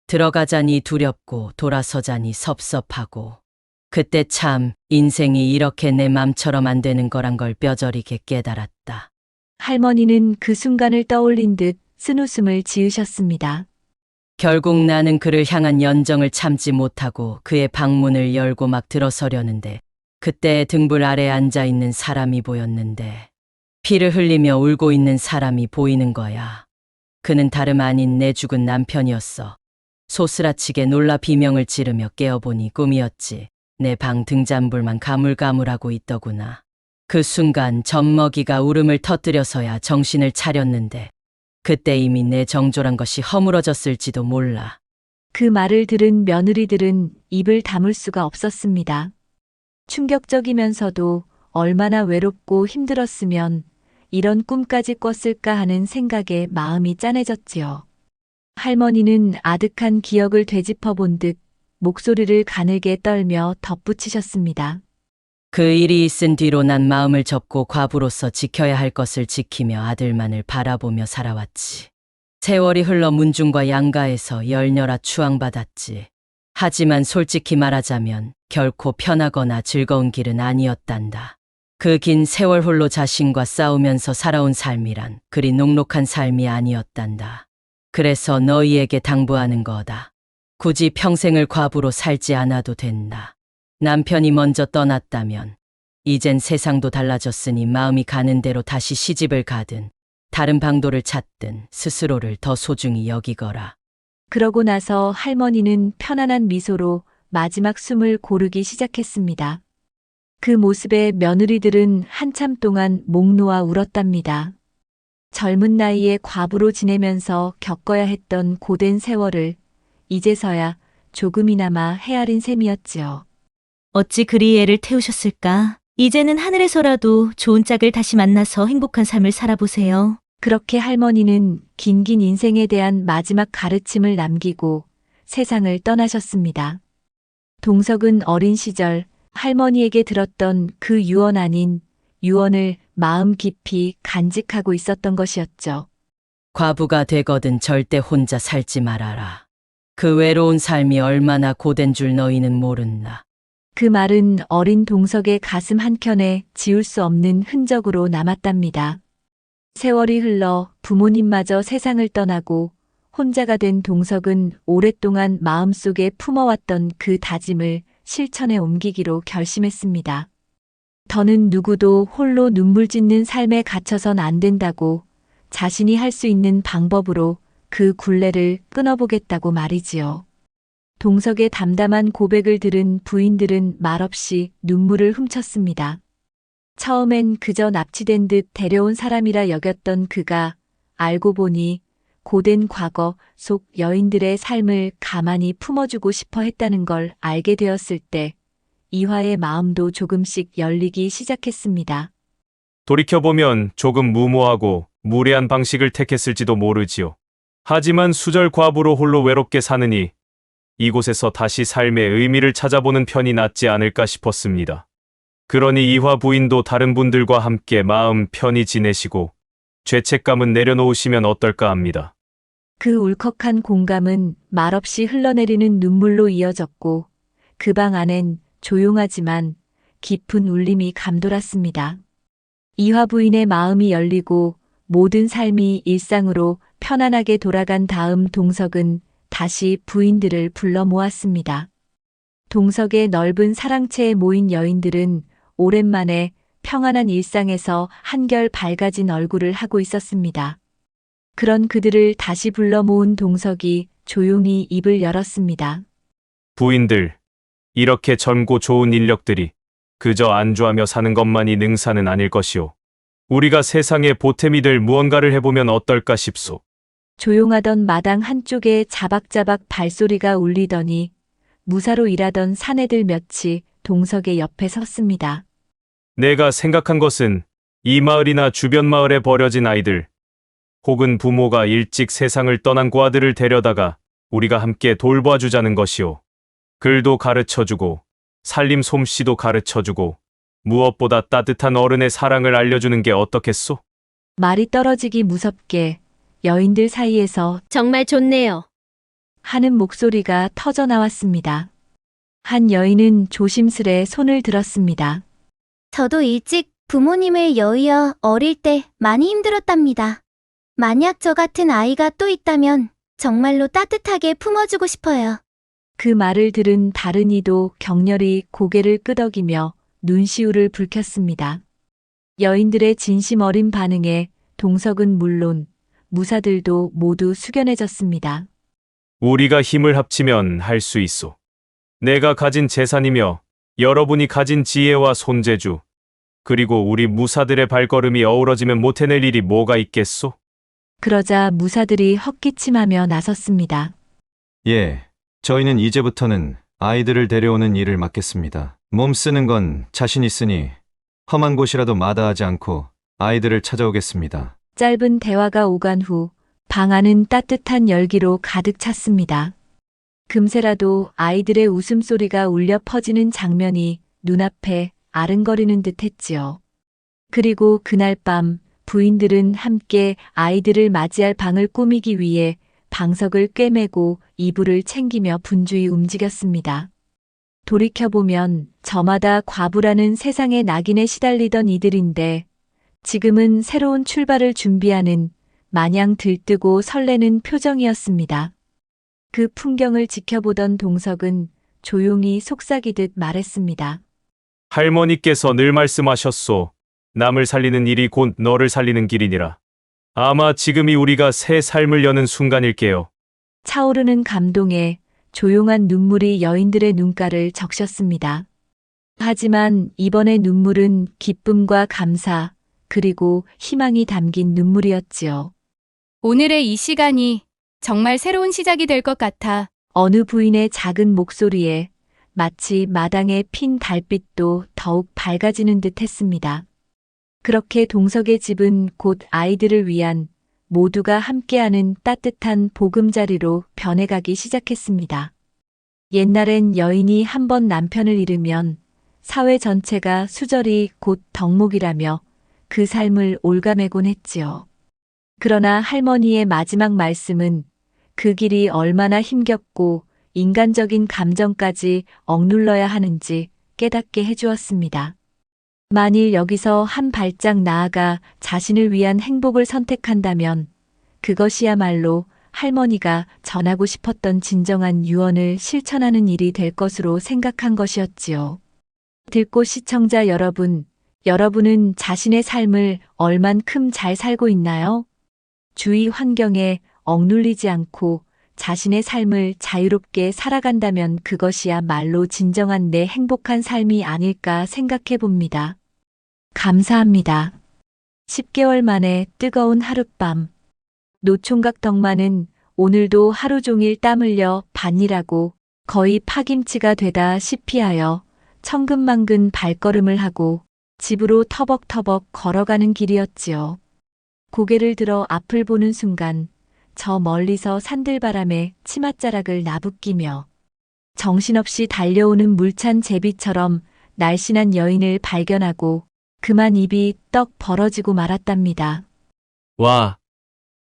들어가자니 두렵고 돌아서자니 섭섭하고. 그때 참 인생이 이렇게 내 맘처럼 안 되는 거란 걸 뼈저리게 깨달았다. 할머니는 그 순간을 떠올린 듯 쓴웃음을 지으셨습니다. 결국 나는 그를 향한 연정을 참지 못하고 그의 방문을 열고 막 들어서려는데 그때 등불 아래 앉아있는 사람이 보였는데 피를 흘리며 울고 있는 사람이 보이는 거야. 그는 다름 아닌 내 죽은 남편이었어. 소스라치게 놀라 비명을 지르며 깨어보니 꿈이었지. 내 방 등잔불만 가물가물하고 있더구나. 그 순간 젖먹이가 울음을 터뜨려서야 정신을 차렸는데 그때 이미 내 정졸한 것이 허물어졌을지도 몰라. 그 말을 들은 며느리들은 입을 다물 수가 없었습니다. 충격적이면서도 얼마나 외롭고 힘들었으면 이런 꿈까지 꿨을까 하는 생각에 마음이 짠해졌지요. 할머니는 아득한 기억을 되짚어 본 듯 목소리를 가늘게 떨며 덧붙이셨습니다. 그 일이 있은 뒤로 난 마음을 접고 과부로서 지켜야 할 것을 지키며 아들만을 바라보며 살아왔지. 세월이 흘러 문중과 양가에서 열렬하 추앙받았지. 하지만 솔직히 말하자면 결코 편하거나 즐거운 길은 아니었단다. 그 긴 세월 홀로 자신과 싸우면서 살아온 삶이란 그리 녹록한 삶이 아니었단다. 그래서 너희에게 당부하는 거다. 굳이 평생을 과부로 살지 않아도 된다. 남편이 먼저 떠났다면 이젠 세상도 달라졌으니 마음이 가는 대로 다시 시집을 가든 다른 방도를 찾든 스스로를 더 소중히 여기거라. 그러고 나서 할머니는 편안한 미소로 마지막 숨을 고르기 시작했습니다. 그 모습에 며느리들은 한참 동안 목 놓아 울었답니다. 젊은 나이에 과부로 지내면서 겪어야 했던 고된 세월을 이제서야 조금이나마 헤아린 셈이었지요. 어찌 그리 애를 태우셨을까? 이제는 하늘에서라도 좋은 짝을 다시 만나서 행복한 삶을 살아보세요. 그렇게 할머니는 긴긴 인생에 대한 마지막 가르침을 남기고 세상을 떠나셨습니다. 동석은 어린 시절 할머니에게 들었던 그 유언 아닌 유언을 마음 깊이 간직하고 있었던 것이었죠. 과부가 되거든 절대 혼자 살지 말아라. 그 외로운 삶이 얼마나 고된 줄 너희는 모른다. 그 말은 어린 동석의 가슴 한켠에 지울 수 없는 흔적으로 남았답니다. 세월이 흘러 부모님마저 세상을 떠나고 혼자가 된 동석은 오랫동안 마음속에 품어왔던 그 다짐을 실천에 옮기기로 결심했습니다. 더는 누구도 홀로 눈물 짓는 삶에 갇혀선 안 된다고 자신이 할 수 있는 방법으로 그 굴레를 끊어보겠다고 말이지요. 동석의 담담한 고백을 들은 부인들은 말없이 눈물을 훔쳤습니다. 처음엔 그저 납치된 듯 데려온 사람이라 여겼던 그가 알고 보니 고된 과거 속 여인들의 삶을 가만히 품어주고 싶어 했다는 걸 알게 되었을 때 이화의 마음도 조금씩 열리기 시작했습니다. 돌이켜보면 조금 무모하고 무례한 방식을 택했을지도 모르지요. 하지만 수절 과부로 홀로 외롭게 사느니 이곳에서 다시 삶의 의미를 찾아보는 편이 낫지 않을까 싶었습니다. 그러니 이화 부인도 다른 분들과 함께 마음 편히 지내시고 죄책감은 내려놓으시면 어떨까 합니다. 그 울컥한 공감은 말없이 흘러내리는 눈물로 이어졌고 그 방 안엔 조용하지만 깊은 울림이 감돌았습니다. 이화 부인의 마음이 열리고 모든 삶이 일상으로 편안하게 돌아간 다음 동석은 다시 부인들을 불러 모았습니다. 동석의 넓은 사랑채에 모인 여인들은 오랜만에 평안한 일상에서 한결 밝아진 얼굴을 하고 있었습니다. 그런 그들을 다시 불러 모은 동석이 조용히 입을 열었습니다. 부인들, 이렇게 젊고 좋은 인력들이 그저 안주하며 사는 것만이 능사는 아닐 것이오. 우리가 세상에 보탬이 될 무언가를 해보면 어떨까 싶소. 조용하던 마당 한쪽에 자박자박 발소리가 울리더니 무사로 일하던 사내들 몇이 동석의 옆에 섰습니다. 내가 생각한 것은 이 마을이나 주변 마을에 버려진 아이들, 혹은 부모가 일찍 세상을 떠난 고아들을 데려다가 우리가 함께 돌봐주자는 것이오. 글도 가르쳐주고 살림 솜씨도 가르쳐주고 무엇보다 따뜻한 어른의 사랑을 알려주는 게 어떻겠소? 말이 떨어지기 무섭게 여인들 사이에서 정말 좋네요. 하는 목소리가 터져 나왔습니다. 한 여인은 조심스레 손을 들었습니다. 저도 일찍 부모님을 여의어 어릴 때 많이 힘들었답니다. 만약 저 같은 아이가 또 있다면 정말로 따뜻하게 품어주고 싶어요. 그 말을 들은 다른 이도 격렬히 고개를 끄덕이며 눈시울을 붉혔습니다. 여인들의 진심 어린 반응에 동석은 물론 무사들도 모두 숙연해졌습니다. 우리가 힘을 합치면 할 수 있소. 내가 가진 재산이며 여러분이 가진 지혜와 손재주, 그리고 우리 무사들의 발걸음이 어우러지면 못 해낼 일이 뭐가 있겠소? 그러자 무사들이 헛기침하며 나섰습니다. 예, 저희는 이제부터는 아이들을 데려오는 일을 맡겠습니다. 몸 쓰는 건 자신 있으니 험한 곳이라도 마다하지 않고 아이들을 찾아오겠습니다. 짧은 대화가 오간 후 방 안은 따뜻한 열기로 가득 찼습니다. 금세라도 아이들의 웃음소리가 울려 퍼지는 장면이 눈앞에 아른거리는 듯 했지요. 그리고 그날 밤 부인들은 함께 아이들을 맞이할 방을 꾸미기 위해 방석을 꿰매고 이불을 챙기며 분주히 움직였습니다. 돌이켜보면 저마다 과부라는 세상의 낙인에 시달리던 이들인데 지금은 새로운 출발을 준비하는 마냥 들뜨고 설레는 표정이었습니다. 그 풍경을 지켜보던 동석은 조용히 속삭이듯 말했습니다. 할머니께서 늘 말씀하셨소. 남을 살리는 일이 곧 너를 살리는 길이니라. 아마 지금이 우리가 새 삶을 여는 순간일게요. 차오르는 감동에 조용한 눈물이 여인들의 눈가를 적셨습니다. 하지만 이번의 눈물은 기쁨과 감사, 그리고 희망이 담긴 눈물이었지요. 오늘의 이 시간이 정말 새로운 시작이 될 것 같아. 어느 부인의 작은 목소리에 마치 마당에 핀 달빛도 더욱 밝아지는 듯 했습니다. 그렇게 동석의 집은 곧 아이들을 위한 모두가 함께하는 따뜻한 보금자리로 변해가기 시작했습니다. 옛날엔 여인이 한 번 남편을 잃으면 사회 전체가 수절이 곧 덕목이라며 그 삶을 올가매곤 했지요. 그러나 할머니의 마지막 말씀은 그 길이 얼마나 힘겹고 인간적인 감정까지 억눌러야 하는지 깨닫게 해주었습니다. 만일 여기서 한 발짝 나아가 자신을 위한 행복을 선택한다면 그것이야말로 할머니가 전하고 싶었던 진정한 유언을 실천하는 일이 될 것으로 생각한 것이었지요. 듣고 시청자 여러분, 여러분은 자신의 삶을 얼만큼 잘 살고 있나요? 주위 환경에 억눌리지 않고 자신의 삶을 자유롭게 살아간다면 그것이야말로 진정한 내 행복한 삶이 아닐까 생각해 봅니다. 감사합니다. 10개월 만에 뜨거운 하룻밤. 노총각 덕만은 오늘도 하루 종일 땀 흘려 밭일하고 거의 파김치가 되다시피 하여 천근만근 발걸음을 하고 집으로 터벅터벅 걸어가는 길이었지요. 고개를 들어 앞을 보는 순간 저 멀리서 산들바람에 치맛자락을 나부끼며 정신없이 달려오는 물찬 제비처럼 날씬한 여인을 발견하고 그만 입이 떡 벌어지고 말았답니다. 와,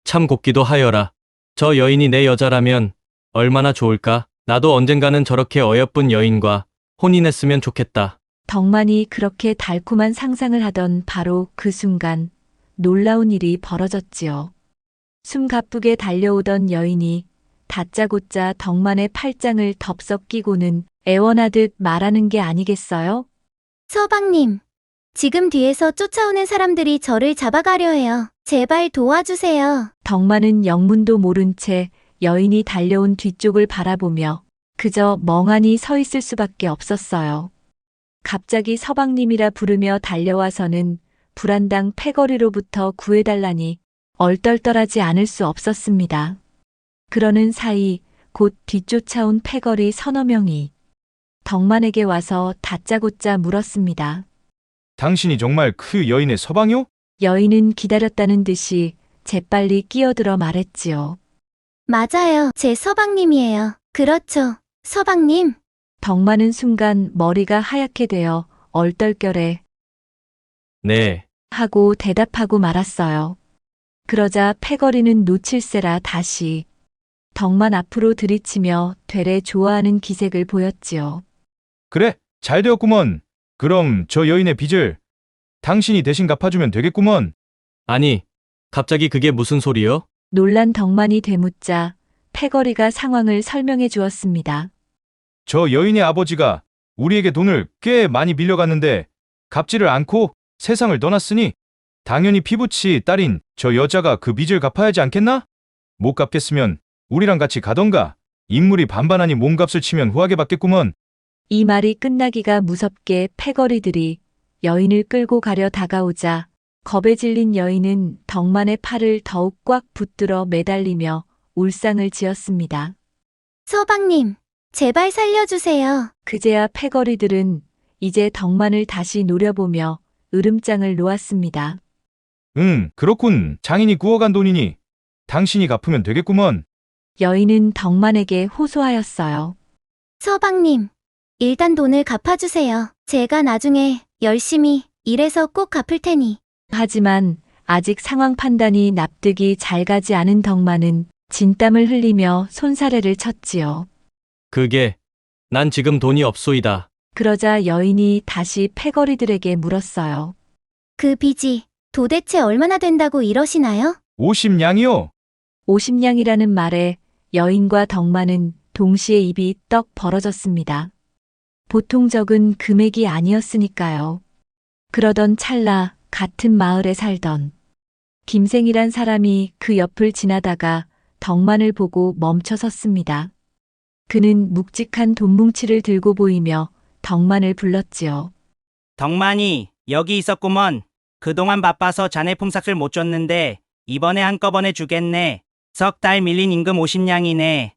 참 곱기도 하여라. 저 여인이 내 여자라면 얼마나 좋을까? 나도 언젠가는 저렇게 어여쁜 여인과 혼인했으면 좋겠다. 덕만이 그렇게 달콤한 상상을 하던 바로 그 순간 놀라운 일이 벌어졌지요. 숨가쁘게 달려오던 여인이 다짜고짜 덕만의 팔짱을 덥석 끼고는 애원하듯 말하는 게 아니겠어요? 서방님, 지금 뒤에서 쫓아오는 사람들이 저를 잡아가려 해요. 제발 도와주세요. 덕만은 영문도 모른 채 여인이 달려온 뒤쪽을 바라보며 그저 멍하니 서 있을 수밖에 없었어요. 갑자기 서방님이라 부르며 달려와서는 불안당 패거리로부터 구해달라니 얼떨떨하지 않을 수 없었습니다. 그러는 사이 곧 뒤쫓아온 패거리 서너 명이 덕만에게 와서 다짜고짜 물었습니다. 당신이 정말 그 여인의 서방이요? 여인은 기다렸다는 듯이 재빨리 끼어들어 말했지요. 맞아요. 제 서방님이에요. 그렇죠. 서방님. 덕만은 순간 머리가 하얗게 되어 얼떨결에 네. 하고 대답하고 말았어요. 그러자 패거리는 놓칠세라 다시 덕만 앞으로 들이치며 되레 좋아하는 기색을 보였지요. 그래, 잘 되었구먼. 그럼 저 여인의 빚을 당신이 대신 갚아주면 되겠구먼. 아니, 갑자기 그게 무슨 소리요? 놀란 덕만이 되묻자 패거리가 상황을 설명해 주었습니다. 저 여인의 아버지가 우리에게 돈을 꽤 많이 빌려갔는데 갚지를 않고 세상을 떠났으니 당연히 피부치 딸인 저 여자가 그 빚을 갚아야 하지 않겠나? 못 갚겠으면 우리랑 같이 가던가. 인물이 반반하니 몸값을 치면 후하게 받겠구먼. 이 말이 끝나기가 무섭게 패거리들이 여인을 끌고 가려 다가오자 겁에 질린 여인은 덕만의 팔을 더욱 꽉 붙들어 매달리며 울상을 지었습니다. 서방님, 제발 살려주세요. 그제야 패거리들은 이제 덕만을 다시 노려보며 으름장을 놓았습니다. 그렇군. 장인이 구워간 돈이니 당신이 갚으면 되겠구먼. 여인은 덕만에게 호소하였어요. 서방님, 일단 돈을 갚아주세요. 제가 나중에 열심히 일해서 꼭 갚을 테니. 하지만 아직 상황 판단이 납득이 잘 가지 않은 덕만은 진땀을 흘리며 손사래를 쳤지요. 그게 난 지금 돈이 없소이다. 그러자 여인이 다시 패거리들에게 물었어요. 그 빚이 도대체 얼마나 된다고 이러시나요? 50냥이요. 50냥이라는 말에 여인과 덕만은 동시에 입이 떡 벌어졌습니다. 보통 적은 금액이 아니었으니까요. 그러던 찰나 같은 마을에 살던 김생이란 사람이 그 옆을 지나다가 덕만을 보고 멈춰 섰습니다. 그는 묵직한 돈뭉치를 들고 보이며 덕만을 불렀지요. 덕만이 여기 있었구먼. 그동안 바빠서 자네 품삯을 못 줬는데 이번에 한꺼번에 주겠네. 석 달 밀린 임금 50냥이네.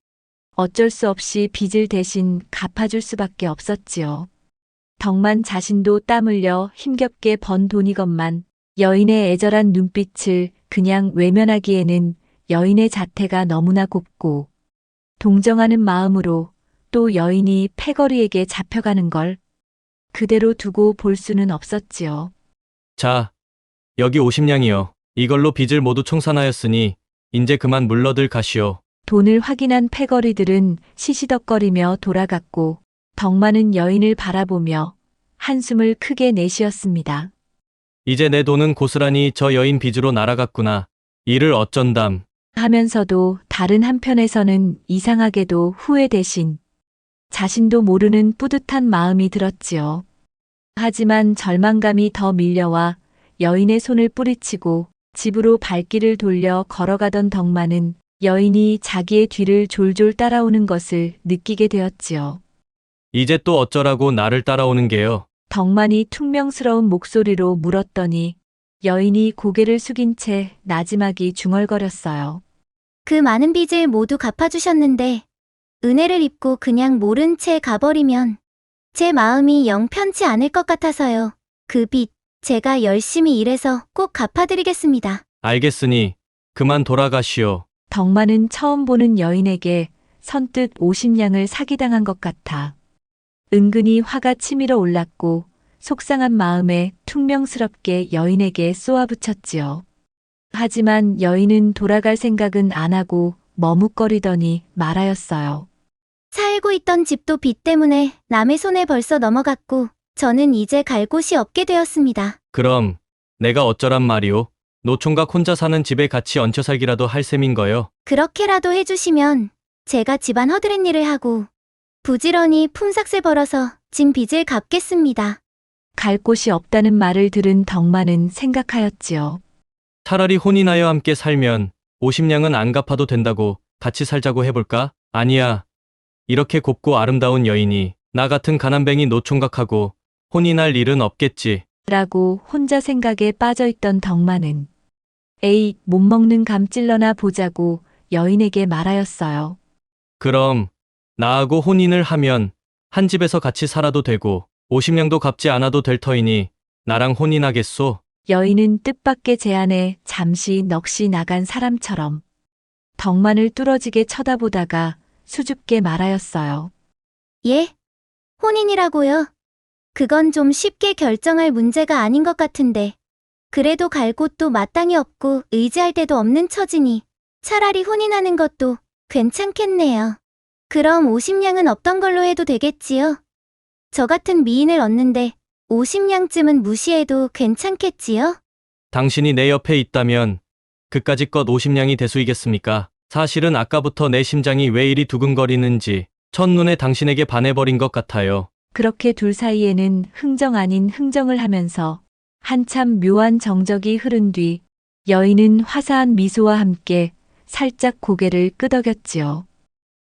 어쩔 수 없이 빚을 대신 갚아줄 수밖에 없었지요. 덕만 자신도 땀 흘려 힘겹게 번 돈이건만 여인의 애절한 눈빛을 그냥 외면하기에는 여인의 자태가 너무나 곱고 동정하는 마음으로 또 여인이 패거리에게 잡혀가는 걸 그대로 두고 볼 수는 없었지요. 자, 여기 50냥이요. 이걸로 빚을 모두 청산하였으니 이제 그만 물러들 가시오. 돈을 확인한 패거리들은 시시덕거리며 돌아갔고 덕만은 여인을 바라보며 한숨을 크게 내쉬었습니다. 이제 내 돈은 고스란히 저 여인 빚으로 날아갔구나. 이를 어쩐담. 하면서도 다른 한편에서는 이상하게도 후회 대신 자신도 모르는 뿌듯한 마음이 들었지요. 하지만 절망감이 더 밀려와 여인의 손을 뿌리치고 집으로 발길을 돌려 걸어가던 덕만은 여인이 자기의 뒤를 졸졸 따라오는 것을 느끼게 되었지요. 이제 또 어쩌라고 나를 따라오는 게요. 덕만이 퉁명스러운 목소리로 물었더니 여인이 고개를 숙인 채 나지막이 중얼거렸어요. 그 많은 빚을 모두 갚아주셨는데 은혜를 입고 그냥 모른 채 가버리면 제 마음이 영 편치 않을 것 같아서요. 그 빚 제가 열심히 일해서 꼭 갚아드리겠습니다. 알겠으니 그만 돌아가시오. 덕만은 처음 보는 여인에게 선뜻 50냥을 사기당한 것 같아 은근히 화가 치밀어 올랐고 속상한 마음에 퉁명스럽게 여인에게 쏘아붙였지요. 하지만 여인은 돌아갈 생각은 안 하고 머뭇거리더니 말하였어요. 살고 있던 집도 빚 때문에 남의 손에 벌써 넘어갔고 저는 이제 갈 곳이 없게 되었습니다. 그럼 내가 어쩌란 말이오? 노총각 혼자 사는 집에 같이 얹혀 살기라도 할 셈인 거요. 그렇게라도 해주시면 제가 집안 허드렛 일을 하고 부지런히 품삯을 벌어서 진 빚을 갚겠습니다. 갈 곳이 없다는 말을 들은 덕만은 생각하였지요. 차라리 혼인하여 함께 살면 50냥은 안 갚아도 된다고 같이 살자고 해볼까? 아니야. 이렇게 곱고 아름다운 여인이 나 같은 가난뱅이 노총각하고 혼인할 일은 없겠지. 라고 혼자 생각에 빠져있던 덕만은 에이, 못 먹는 감 찔러나 보자고 여인에게 말하였어요. 그럼 나하고 혼인을 하면 한 집에서 같이 살아도 되고 50냥도 갚지 않아도 될 터이니 나랑 혼인하겠소? 여인은 뜻밖의 제안에 잠시 넋이 나간 사람처럼 덕만을 뚫어지게 쳐다보다가 수줍게 말하였어요. 예? 혼인이라고요? 그건 좀 쉽게 결정할 문제가 아닌 것 같은데. 그래도 갈 곳도 마땅히 없고 의지할 데도 없는 처지니 차라리 혼인하는 것도 괜찮겠네요. 그럼 50냥은 없던 걸로 해도 되겠지요? 저 같은 미인을 얻는데 50냥쯤은 무시해도 괜찮겠지요? 당신이 내 옆에 있다면 그까짓 것 50냥이 대수이겠습니까? 사실은 아까부터 내 심장이 왜 이리 두근거리는지 첫눈에 당신에게 반해버린 것 같아요. 그렇게 둘 사이에는 흥정 아닌 흥정을 하면서 한참 묘한 정적이 흐른 뒤 여인은 화사한 미소와 함께 살짝 고개를 끄덕였지요.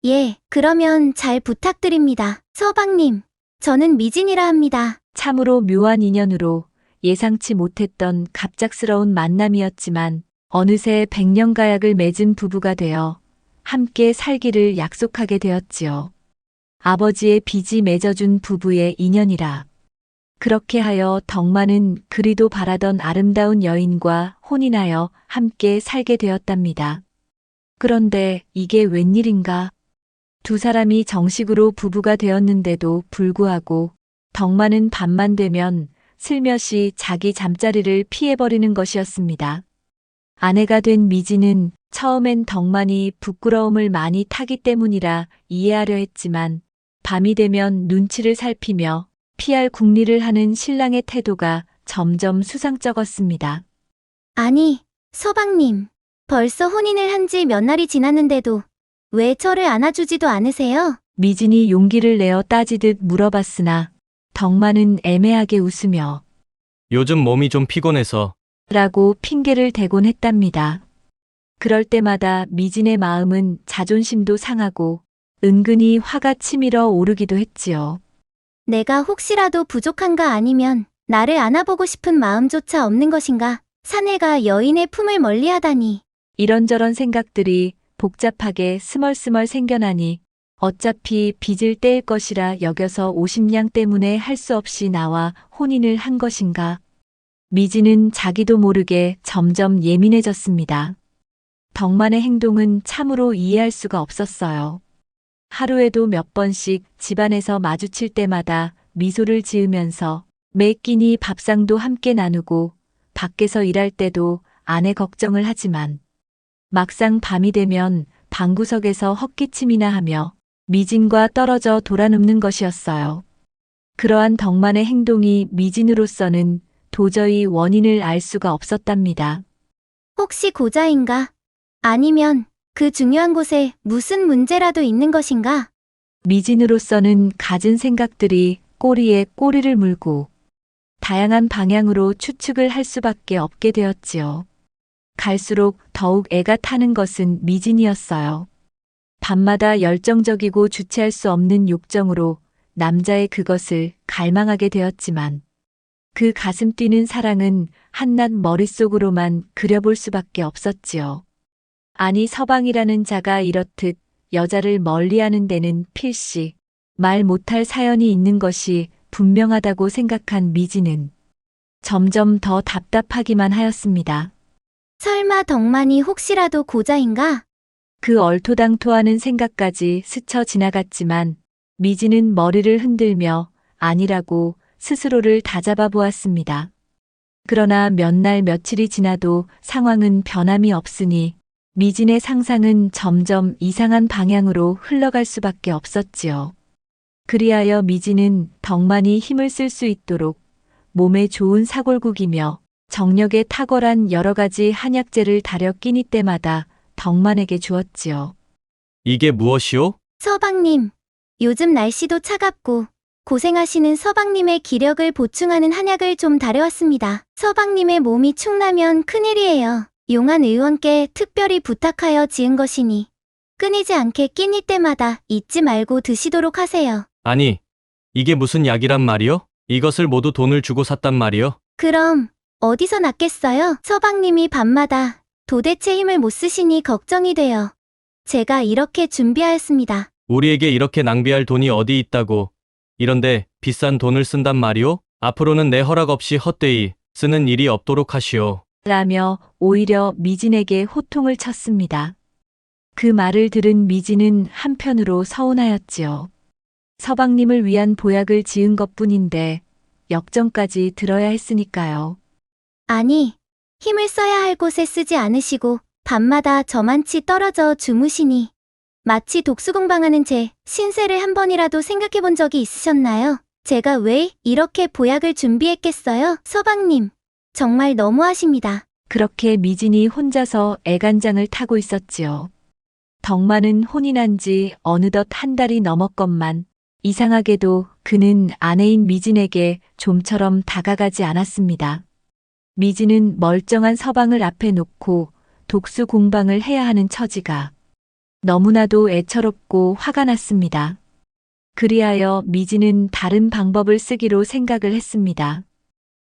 예, 그러면 잘 부탁드립니다. 서방님, 저는 미진이라 합니다. 참으로 묘한 인연으로 예상치 못했던 갑작스러운 만남이었지만 어느새 백년가약을 맺은 부부가 되어 함께 살기를 약속하게 되었지요. 아버지의 빚이 맺어준 부부의 인연이라. 그렇게 하여 덕만은 그리도 바라던 아름다운 여인과 혼인하여 함께 살게 되었답니다. 그런데 이게 웬일인가? 두 사람이 정식으로 부부가 되었는데도 불구하고 덕만은 밤만 되면 슬며시 자기 잠자리를 피해버리는 것이었습니다. 아내가 된 미진은 처음엔 덕만이 부끄러움을 많이 타기 때문이라 이해하려 했지만 밤이 되면 눈치를 살피며 피할 궁리를 하는 신랑의 태도가 점점 수상쩍었습니다. 아니, 서방님, 벌써 혼인을 한 지 몇 날이 지났는데도 왜 저를 안아주지도 않으세요? 미진이 용기를 내어 따지듯 물어봤으나 덕만은 애매하게 웃으며 요즘 몸이 좀 피곤해서 라고 핑계를 대곤 했답니다. 그럴 때마다 미진의 마음은 자존심도 상하고 은근히 화가 치밀어 오르기도 했지요. 내가 혹시라도 부족한가 아니면 나를 안아보고 싶은 마음조차 없는 것인가? 사내가 여인의 품을 멀리하다니. 이런저런 생각들이 복잡하게 스멀스멀 생겨나니 어차피 빚을 떼일 것이라 여겨서 50냥 때문에 할 수 없이 나와 혼인을 한 것인가. 미진은 자기도 모르게 점점 예민해졌습니다. 덕만의 행동은 참으로 이해할 수가 없었어요. 하루에도 몇 번씩 집안에서 마주칠 때마다 미소를 지으면서 매 끼니 밥상도 함께 나누고 밖에서 일할 때도 아내 걱정을 하지만 막상 밤이 되면 방구석에서 헛기침이나 하며 미진과 떨어져 돌아눕는 것이었어요. 그러한 덕만의 행동이 미진으로서는 도저히 원인을 알 수가 없었답니다. 혹시 고자인가? 아니면 그 중요한 곳에 무슨 문제라도 있는 것인가? 미진으로서는 갖은 생각들이 꼬리에 꼬리를 물고 다양한 방향으로 추측을 할 수밖에 없게 되었지요. 갈수록 더욱 애가 타는 것은 미진이었어요. 밤마다 열정적이고 주체할 수 없는 욕정으로 남자의 그것을 갈망하게 되었지만 그 가슴 뛰는 사랑은 한낱 머릿속으로만 그려볼 수밖에 없었지요. 아니 서방이라는 자가 이렇듯 여자를 멀리하는 데는 필시 말 못할 사연이 있는 것이 분명하다고 생각한 미진은 점점 더 답답하기만 하였습니다. 설마 덕만이 혹시라도 고자인가? 그 얼토당토하는 생각까지 스쳐 지나갔지만 미진은 머리를 흔들며 아니라고 스스로를 다잡아 보았습니다. 그러나 몇 날 며칠이 지나도 상황은 변함이 없으니 미진의 상상은 점점 이상한 방향으로 흘러갈 수밖에 없었지요. 그리하여 미진은 덕만이 힘을 쓸 수 있도록 몸에 좋은 사골국이며 정력에 탁월한 여러 가지 한약재를 다려 끼니 때마다 덕만에게 주었지요. 이게 무엇이오? 서방님, 요즘 날씨도 차갑고 고생하시는 서방님의 기력을 보충하는 한약을 좀 다려왔습니다. 서방님의 몸이 축나면 큰일이에요. 용한 의원께 특별히 부탁하여 지은 것이니 끊이지 않게 끼니 때마다 잊지 말고 드시도록 하세요. 아니, 이게 무슨 약이란 말이요? 이것을 모두 돈을 주고 샀단 말이요? 그럼 어디서 났겠어요? 서방님이 밤마다 도대체 힘을 못 쓰시니 걱정이 돼요. 제가 이렇게 준비하였습니다. 우리에게 이렇게 낭비할 돈이 어디 있다고. 이런데 비싼 돈을 쓴단 말이오? 앞으로는 내 허락 없이 헛되이 쓰는 일이 없도록 하시오. 라며 오히려 미진에게 호통을 쳤습니다. 그 말을 들은 미진은 한편으로 서운하였지요. 서방님을 위한 보약을 지은 것뿐인데 역정까지 들어야 했으니까요. 아니, 힘을 써야 할 곳에 쓰지 않으시고 밤마다 저만치 떨어져 주무시니 마치 독수공방하는 제 신세를 한 번이라도 생각해 본 적이 있으셨나요? 제가 왜 이렇게 보약을 준비했겠어요? 서방님, 정말 너무하십니다. 그렇게 미진이 혼자서 애간장을 타고 있었지요. 덕만은 혼인한 지 어느덧 한 달이 넘었건만 이상하게도 그는 아내인 미진에게 좀처럼 다가가지 않았습니다. 미진은 멀쩡한 서방을 앞에 놓고 독수 공방을 해야 하는 처지가 너무나도 애처롭고 화가 났습니다. 그리하여 미진은 다른 방법을 쓰기로 생각을 했습니다.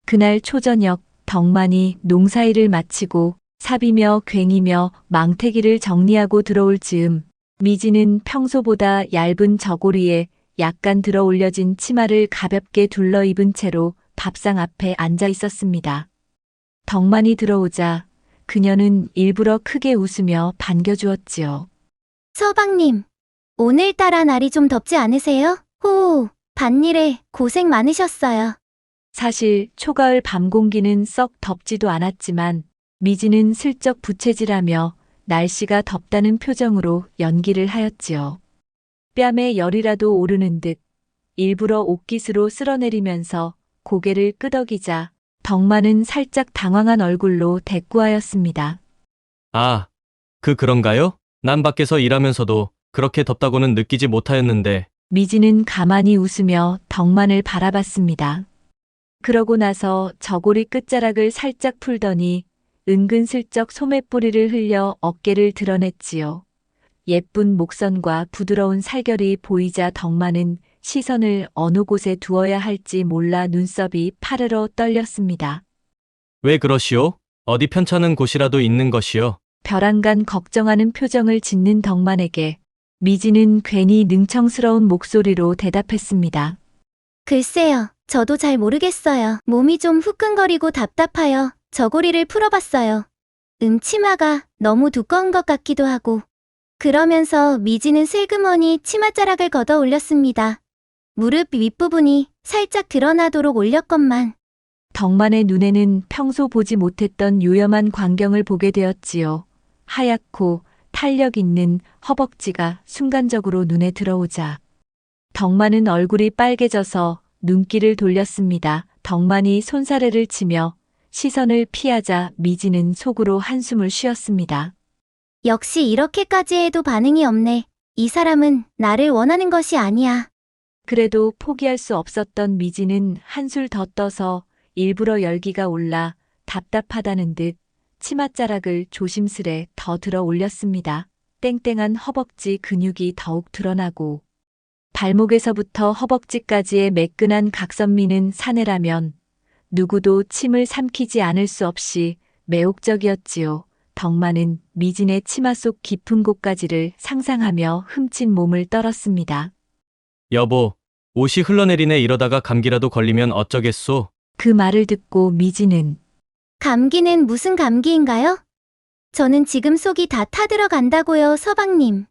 그날 초저녁 덕만이 농사일을 마치고 삽이며 괭이며 망태기를 정리하고 들어올 즈음 미진은 평소보다 얇은 저고리에 약간 들어 올려진 치마를 가볍게 둘러 입은 채로 밥상 앞에 앉아 있었습니다. 덕만이 들어오자 그녀는 일부러 크게 웃으며 반겨주었지요. 서방님, 오늘따라 날이 좀 덥지 않으세요? 호, 밭일에 고생 많으셨어요. 사실 초가을 밤 공기는 썩 덥지도 않았지만 미진은 슬쩍 부채질하며 날씨가 덥다는 표정으로 연기를 하였지요. 뺨에 열이라도 오르는 듯 일부러 옷깃으로 쓸어내리면서 고개를 끄덕이자 덕만은 살짝 당황한 얼굴로 대꾸하였습니다. 아, 그런가요? 난 밖에서 일하면서도 그렇게 덥다고는 느끼지 못하였는데. 미진은 가만히 웃으며 덕만을 바라봤습니다. 그러고 나서 저고리 끝자락을 살짝 풀더니 은근슬쩍 소매뿌리를 흘려 어깨를 드러냈지요. 예쁜 목선과 부드러운 살결이 보이자 덕만은 시선을 어느 곳에 두어야 할지 몰라 눈썹이 파르르 떨렸습니다. 왜 그러시오? 어디 편찮은 곳이라도 있는 것이요? 벼랑간 걱정하는 표정을 짓는 덕만에게 미진은 괜히 능청스러운 목소리로 대답했습니다. 글쎄요, 저도 잘 모르겠어요. 몸이 좀 후끈거리고 답답하여 저고리를 풀어봤어요. 치마가 너무 두꺼운 것 같기도 하고. 그러면서 미진은 슬그머니 치맛자락을 걷어 올렸습니다. 무릎 윗부분이 살짝 드러나도록 올렸건만. 덕만의 눈에는 평소 보지 못했던 요염한 광경을 보게 되었지요. 하얗고 탄력 있는 허벅지가 순간적으로 눈에 들어오자 덕만은 얼굴이 빨개져서 눈길을 돌렸습니다. 덕만이 손사래를 치며 시선을 피하자 미진은 속으로 한숨을 쉬었습니다. 역시 이렇게까지 해도 반응이 없네. 이 사람은 나를 원하는 것이 아니야. 그래도 포기할 수 없었던 미진은 한술 더 떠서 일부러 열기가 올라 답답하다는 듯 치맛자락을 조심스레 더 들어 올렸습니다. 땡땡한 허벅지 근육이 더욱 드러나고 발목에서부터 허벅지까지의 매끈한 각선미는 사내라면 누구도 침을 삼키지 않을 수 없이 매혹적이었지요. 덕만은 미진의 치마 속 깊은 곳까지를 상상하며 흠칫 몸을 떨었습니다. 여보, 옷이 흘러내리네. 이러다가 감기라도 걸리면 어쩌겠소? 그 말을 듣고 미진은 감기는 무슨 감기인가요? 저는 지금 속이 다 타들어간다고요, 서방님.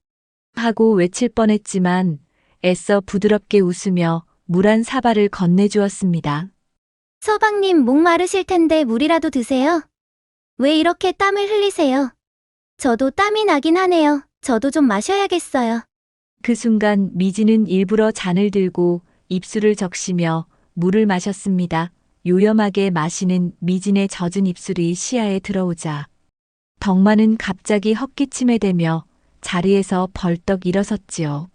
하고 외칠 뻔했지만 애써 부드럽게 웃으며 물 한 사발을 건네주었습니다. 서방님 목 마르실 텐데 물이라도 드세요. 왜 이렇게 땀을 흘리세요? 저도 땀이 나긴 하네요. 저도 좀 마셔야겠어요. 그 순간 미진은 일부러 잔을 들고 입술을 적시며 물을 마셨습니다. 요염하게 마시는 미진의 젖은 입술이 시야에 들어오자 덕만은 갑자기 헛기침에 대며 자리에서 벌떡 일어섰지요.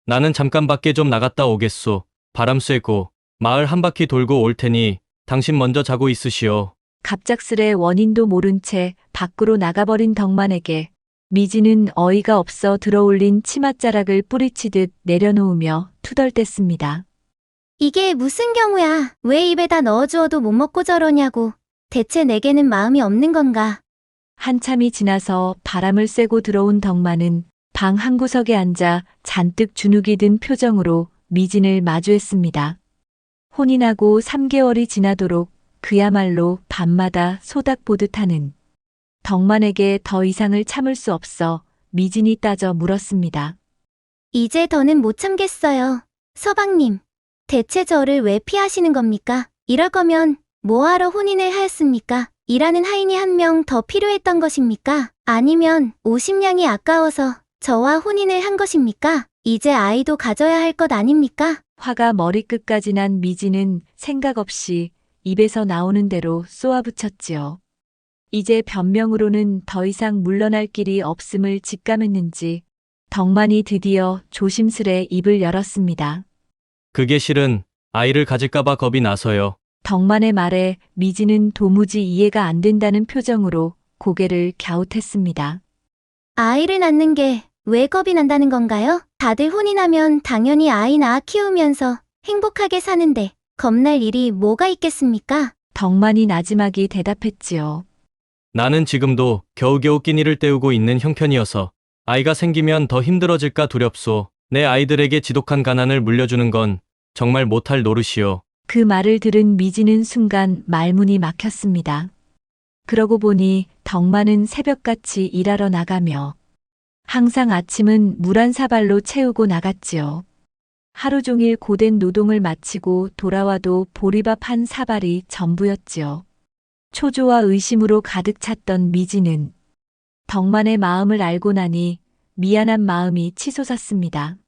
나는 잠깐 밖에 좀 나갔다 오겠소. 바람 쐬고 마을 한 바퀴 돌고 올 테니 당신 먼저 자고 있으시오. 갑작스레 원인도 모른 채 밖으로 나가버린 덕만에게 미진은 어이가 없어 들어올린 치맛자락을 뿌리치듯 내려놓으며 투덜댔습니다. 이게 무슨 경우야? 왜 입에다 넣어주어도 못 먹고 저러냐고. 대체 내게는 마음이 없는 건가? 한참이 지나서 바람을 쐬고 들어온 덕만은 방 한구석에 앉아 잔뜩 주눅이 든 표정으로 미진을 마주했습니다. 혼인하고 3개월이 지나도록 그야말로 밤마다 소닥 보듯 하는 덕만에게 더 이상을 참을 수 없어 미진이 따져 물었습니다. 이제 더는 못 참겠어요. 서방님, 대체 저를 왜 피하시는 겁니까? 이럴 거면 뭐하러 혼인을 하였습니까? 일하는 하인이 한 명 더 필요했던 것입니까? 아니면 50냥이 아까워서 저와 혼인을 한 것입니까? 이제 아이도 가져야 할 것 아닙니까? 화가 머리끝까지 난 미진은 생각 없이 입에서 나오는 대로 쏘아붙였지요. 이제 변명으로는 더 이상 물러날 길이 없음을 직감했는지 덕만이 드디어 조심스레 입을 열었습니다. 그게 실은 아이를 가질까봐 겁이 나서요. 덕만의 말에 미진은 도무지 이해가 안 된다는 표정으로 고개를 갸웃했습니다. 아이를 낳는 게 왜 겁이 난다는 건가요? 다들 혼이 나면 당연히 아이 낳아 키우면서 행복하게 사는데 겁날 일이 뭐가 있겠습니까? 덕만이 나지막이 대답했지요. 나는 지금도 겨우겨우 끼니를 때우고 있는 형편이어서 아이가 생기면 더 힘들어질까 두렵소. 내 아이들에게 지독한 가난을 물려주는 건 정말 못할 노릇이요. 그 말을 들은 미진은 순간 말문이 막혔습니다. 그러고 보니 덕만은 새벽같이 일하러 나가며 항상 아침은 물 한 사발로 채우고 나갔지요. 하루 종일 고된 노동을 마치고 돌아와도 보리밥 한 사발이 전부였지요. 초조와 의심으로 가득 찼던 미진은 덕만의 마음을 알고 나니 미안한 마음이 치솟았습니다.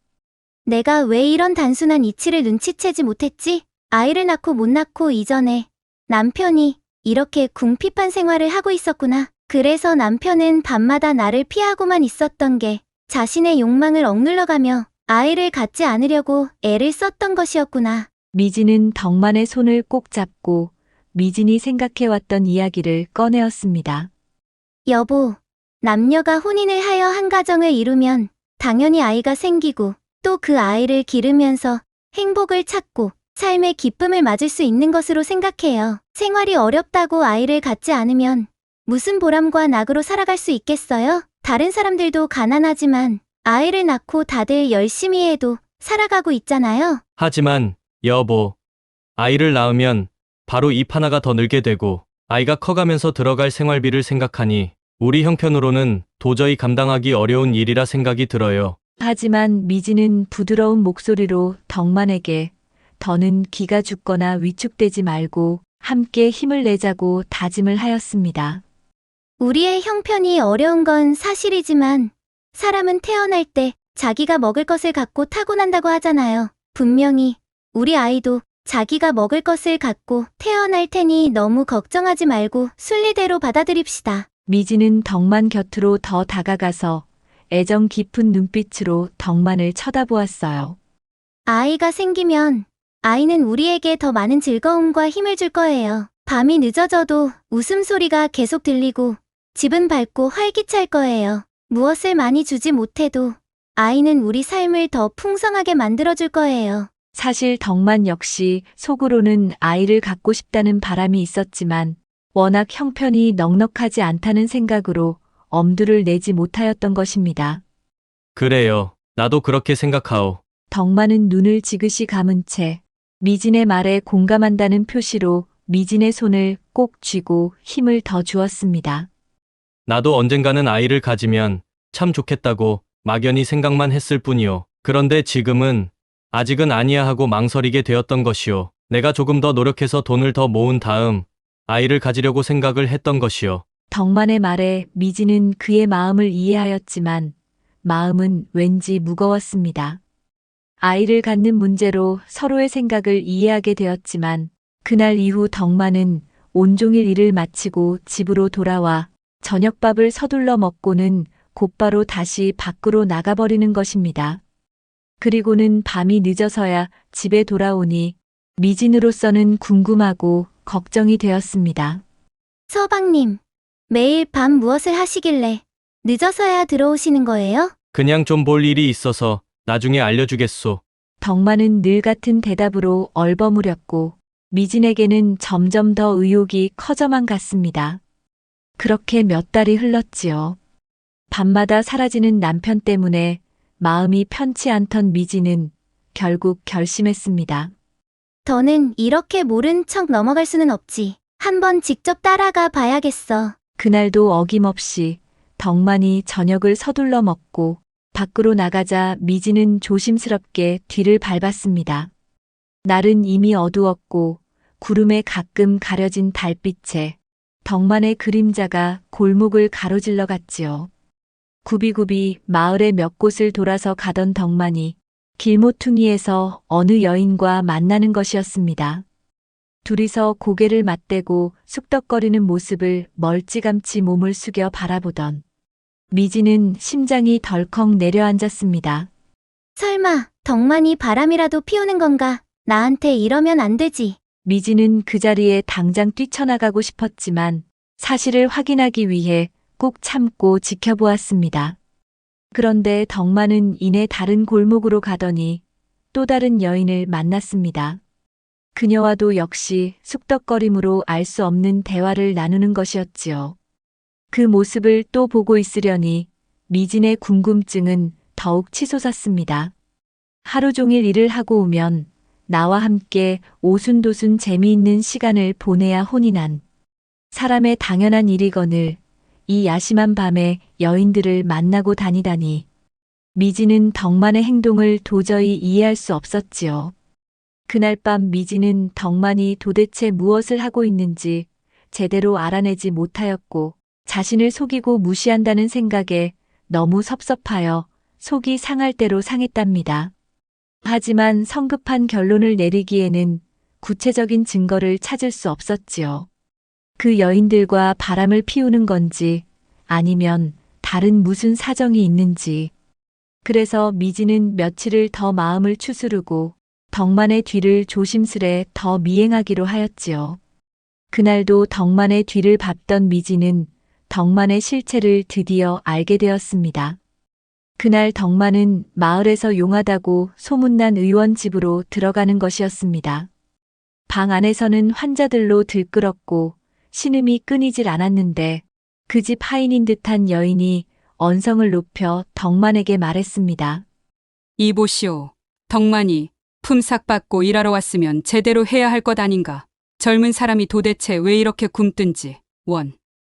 내가 왜 이런 단순한 이치를 눈치채지 못했지? 아이를 낳고 못 낳고 이전에 남편이 이렇게 궁핍한 생활을 하고 있었구나. 그래서 남편은 밤마다 나를 피하고만 있었던 게 자신의 욕망을 억눌러가며 아이를 갖지 않으려고 애를 썼던 것이었구나. 미진은 덕만의 손을 꼭 잡고 미진이 생각해왔던 이야기를 꺼내었습니다. 여보, 남녀가 혼인을 하여 한 가정을 이루면 당연히 아이가 생기고 또 그 아이를 기르면서 행복을 찾고 삶의 기쁨을 맞을 수 있는 것으로 생각해요. 생활이 어렵다고 아이를 갖지 않으면 무슨 보람과 낙으로 살아갈 수 있겠어요? 다른 사람들도 가난하지만 아이를 낳고 다들 열심히 해도 살아가고 있잖아요. 하지만 여보, 아이를 낳으면 바로 입 하나가 더 늘게 되고 아이가 커가면서 들어갈 생활비를 생각하니 우리 형편으로는 도저히 감당하기 어려운 일이라 생각이 들어요. 하지만 미진은 부드러운 목소리로 덕만에게 더는 기가 죽거나 위축되지 말고 함께 힘을 내자고 다짐을 하였습니다. 우리의 형편이 어려운 건 사실이지만 사람은 태어날 때 자기가 먹을 것을 갖고 타고난다고 하잖아요. 분명히 우리 아이도 자기가 먹을 것을 갖고 태어날 테니 너무 걱정하지 말고 순리대로 받아들입시다. 미진은 덕만 곁으로 더 다가가서 애정 깊은 눈빛으로 덕만을 쳐다보았어요. 아이가 생기면 아이는 우리에게 더 많은 즐거움과 힘을 줄 거예요. 밤이 늦어져도 웃음소리가 계속 들리고 집은 밝고 활기찰 거예요. 무엇을 많이 주지 못해도 아이는 우리 삶을 더 풍성하게 만들어줄 거예요. 사실 덕만 역시 속으로는 아이를 갖고 싶다는 바람이 있었지만 워낙 형편이 넉넉하지 않다는 생각으로 엄두를 내지 못하였던 것입니다. 그래요. 나도 그렇게 생각하오. 덕만은 눈을 지그시 감은 채 미진의 말에 공감한다는 표시로 미진의 손을 꼭 쥐고 힘을 더 주었습니다. 나도 언젠가는 아이를 가지면 참 좋겠다고 막연히 생각만 했을 뿐이요. 그런데 지금은 아직은 아니야 하고 망설이게 되었던 것이요. 내가 조금 더 노력해서 돈을 더 모은 다음 아이를 가지려고 생각을 했던 것이요. 덕만의 말에 미진은 그의 마음을 이해하였지만 마음은 왠지 무거웠습니다. 아이를 갖는 문제로 서로의 생각을 이해하게 되었지만 그날 이후 덕만은 온종일 일을 마치고 집으로 돌아와 저녁밥을 서둘러 먹고는 곧바로 다시 밖으로 나가버리는 것입니다. 그리고는 밤이 늦어서야 집에 돌아오니 미진으로서는 궁금하고 걱정이 되었습니다. 서방님, 매일 밤 무엇을 하시길래 늦어서야 들어오시는 거예요? 그냥 좀 볼 일이 있어서 나중에 알려주겠소. 덕만은 늘 같은 대답으로 얼버무렸고 미진에게는 점점 더 의욕이 커져만 갔습니다. 그렇게 몇 달이 흘렀지요. 밤마다 사라지는 남편 때문에 마음이 편치 않던 미진은 결국 결심했습니다. 더는 이렇게 모른 척 넘어갈 수는 없지. 한번 직접 따라가 봐야겠어. 그날도 어김없이 덕만이 저녁을 서둘러 먹고 밖으로 나가자 미진은 조심스럽게 뒤를 밟았습니다. 날은 이미 어두웠고 구름에 가끔 가려진 달빛에 덕만의 그림자가 골목을 가로질러 갔지요. 굽이굽이 마을의 몇 곳을 돌아서 가던 덕만이 길모퉁이에서 어느 여인과 만나는 것이었습니다. 둘이서 고개를 맞대고 쑥덕거리는 모습을 멀찌감치 몸을 숙여 바라보던 미진은 심장이 덜컥 내려앉았습니다. 설마 덕만이 바람이라도 피우는 건가? 나한테 이러면 안 되지. 미진은 그 자리에 당장 뛰쳐나가고 싶었지만 사실을 확인하기 위해 꾹 참고 지켜보았습니다. 그런데 덕만은 이내 다른 골목으로 가더니 또 다른 여인을 만났습니다. 그녀와도 역시 쑥덕거림으로 알 수 없는 대화를 나누는 것이었지요. 그 모습을 또 보고 있으려니 미진의 궁금증은 더욱 치솟았습니다. 하루 종일 일을 하고 오면 나와 함께 오순도순 재미있는 시간을 보내야 혼이 난 사람의 당연한 일이거늘 이 야심한 밤에 여인들을 만나고 다니다니 미진은 덕만의 행동을 도저히 이해할 수 없었지요. 그날 밤 미진은 덕만이 도대체 무엇을 하고 있는지 제대로 알아내지 못하였고 자신을 속이고 무시한다는 생각에 너무 섭섭하여 속이 상할 대로 상했답니다. 하지만 성급한 결론을 내리기에는 구체적인 증거를 찾을 수 없었지요. 그 여인들과 바람을 피우는 건지 아니면 다른 무슨 사정이 있는지. 그래서 미진은 며칠을 더 마음을 추스르고 덕만의 뒤를 조심스레 더 미행하기로 하였지요. 그날도 덕만의 뒤를 밟던 미진은 덕만의 실체를 드디어 알게 되었습니다. 그날 덕만은 마을에서 용하다고 소문난 의원 집으로 들어가는 것이었습니다. 방 안에서는 환자들로 들끓었고 신음이 끊이질 않았는데 그 집 하인인 듯한 여인이 언성을 높여 덕만에게 말했습니다. 이보시오. 덕만이 품삯 받고 일하러 왔으면 제대로 해야 할 것 아닌가. 젊은 사람이 도대체 왜 이렇게 굼뜬지.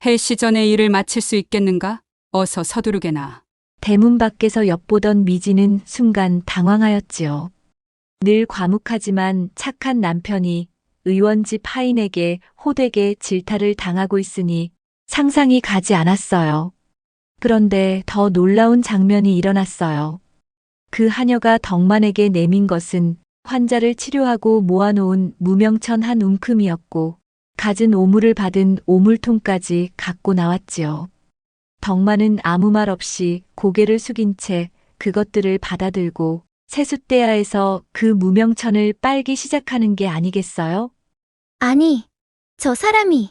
해 시전에 일을 마칠 수 있겠는가? 어서 서두르게나. 대문 밖에서 엿보던 미진은 순간 당황하였지요. 늘 과묵하지만 착한 남편이 의원집 하인에게 호되게 질타를 당하고 있으니 상상이 가지 않았어요. 그런데 더 놀라운 장면이 일어났어요. 그 하녀가 덕만에게 내민 것은 환자를 치료하고 모아놓은 무명천 한 움큼이었고 갖은 오물을 받은 오물통까지 갖고 나왔지요. 덕만은 아무 말 없이 고개를 숙인 채 그것들을 받아들고 세숫대야에서 그 무명천을 빨기 시작하는 게 아니겠어요? 아니, 저 사람이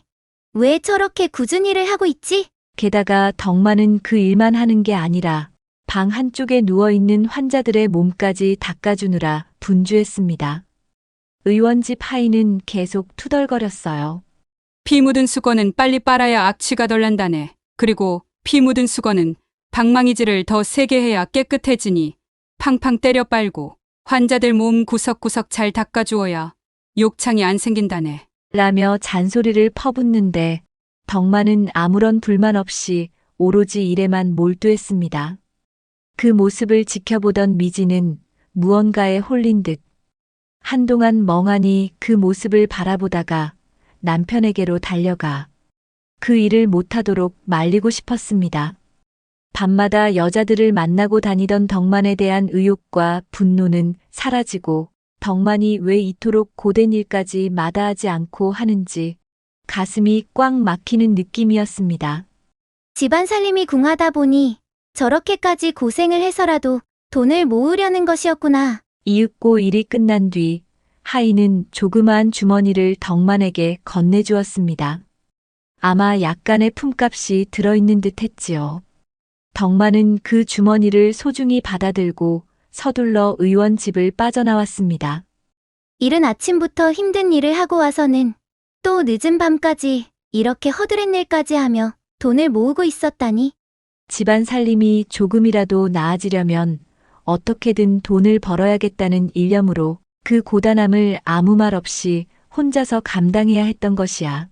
왜 저렇게 굳은 일을 하고 있지? 게다가 덕만은 그 일만 하는 게 아니라 방 한쪽에 누워있는 환자들의 몸까지 닦아주느라 분주했습니다. 의원집 하인은 계속 투덜거렸어요. 피 묻은 수건은 빨리 빨아야 악취가 덜 난다네. 그리고 피 묻은 수건은 방망이질을 더 세게 해야 깨끗해지니 팡팡 때려 빨고 환자들 몸 구석구석 잘 닦아주어야 욕창이 안 생긴다네. 라며 잔소리를 퍼붓는데 덕만은 아무런 불만 없이 오로지 일에만 몰두했습니다. 그 모습을 지켜보던 미진은 무언가에 홀린 듯 한동안 멍하니 그 모습을 바라보다가 남편에게로 달려가 그 일을 못하도록 말리고 싶었습니다. 밤마다 여자들을 만나고 다니던 덕만에 대한 의욕과 분노는 사라지고 덕만이 왜 이토록 고된 일까지 마다하지 않고 하는지 가슴이 꽉 막히는 느낌이었습니다. 집안 살림이 궁하다 보니 저렇게까지 고생을 해서라도 돈을 모으려는 것이었구나. 이윽고 일이 끝난 뒤 하인은 조그마한 주머니를 덕만에게 건네주었습니다. 아마 약간의 품값이 들어있는 듯 했지요. 덕만은 그 주머니를 소중히 받아들고 서둘러 의원 집을 빠져나왔습니다. 이른 아침부터 힘든 일을 하고 와서는 또 늦은 밤까지 이렇게 허드렛 일까지 하며 돈을 모으고 있었다니. 집안 살림이 조금이라도 나아지려면 어떻게든 돈을 벌어야겠다는 일념으로 그 고단함을 아무 말 없이 혼자서 감당해야 했던 것이야.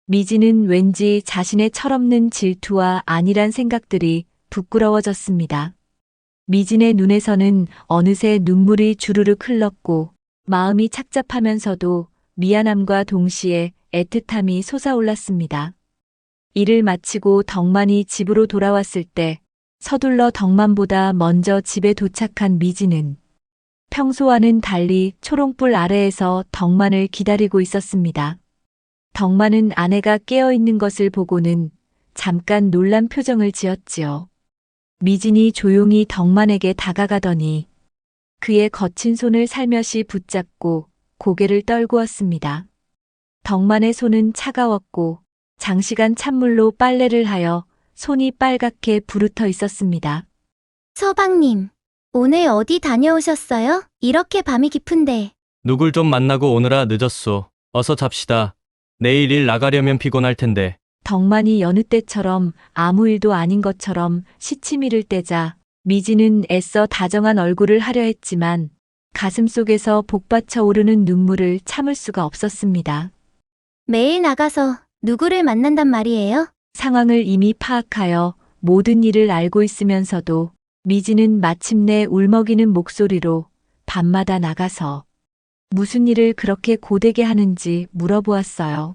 미진은 왠지 자신의 철없는 질투와 안일한 생각들이 부끄러워졌습니다. 미진의 눈에서는 어느새 눈물이 주르륵 흘렀고 마음이 착잡하면서도 미안함과 동시에 애틋함이 솟아올랐습니다. 일을 마치고 덕만이 집으로 돌아왔을 때 서둘러 덕만보다 먼저 집에 도착한 미진은 평소와는 달리 초롱불 아래에서 덕만을 기다리고 있었습니다. 덕만은 아내가 깨어있는 것을 보고는 잠깐 놀란 표정을 지었지요. 미진이 조용히 덕만에게 다가가더니 그의 거친 손을 살며시 붙잡고 고개를 떨구었습니다. 덕만의 손은 차가웠고 장시간 찬물로 빨래를 하여 손이 빨갛게 부르터 있었습니다. 서방님, 오늘 어디 다녀오셨어요? 이렇게 밤이 깊은데. 누굴 좀 만나고 오느라 늦었소. 어서 잡시다. 내일 일 나가려면 피곤할 텐데. 덕만이 여느 때처럼 아무 일도 아닌 것처럼 시치미를 떼자 미지는 애써 다정한 얼굴을 하려 했지만 가슴 속에서 복받쳐 오르는 눈물을 참을 수가 없었습니다. 매일 나가서 누구를 만난단 말이에요? 상황을 이미 파악하여 모든 일을 알고 있으면서도 미지는 마침내 울먹이는 목소리로 밤마다 나가서 무슨 일을 그렇게 고되게 하는지 물어보았어요.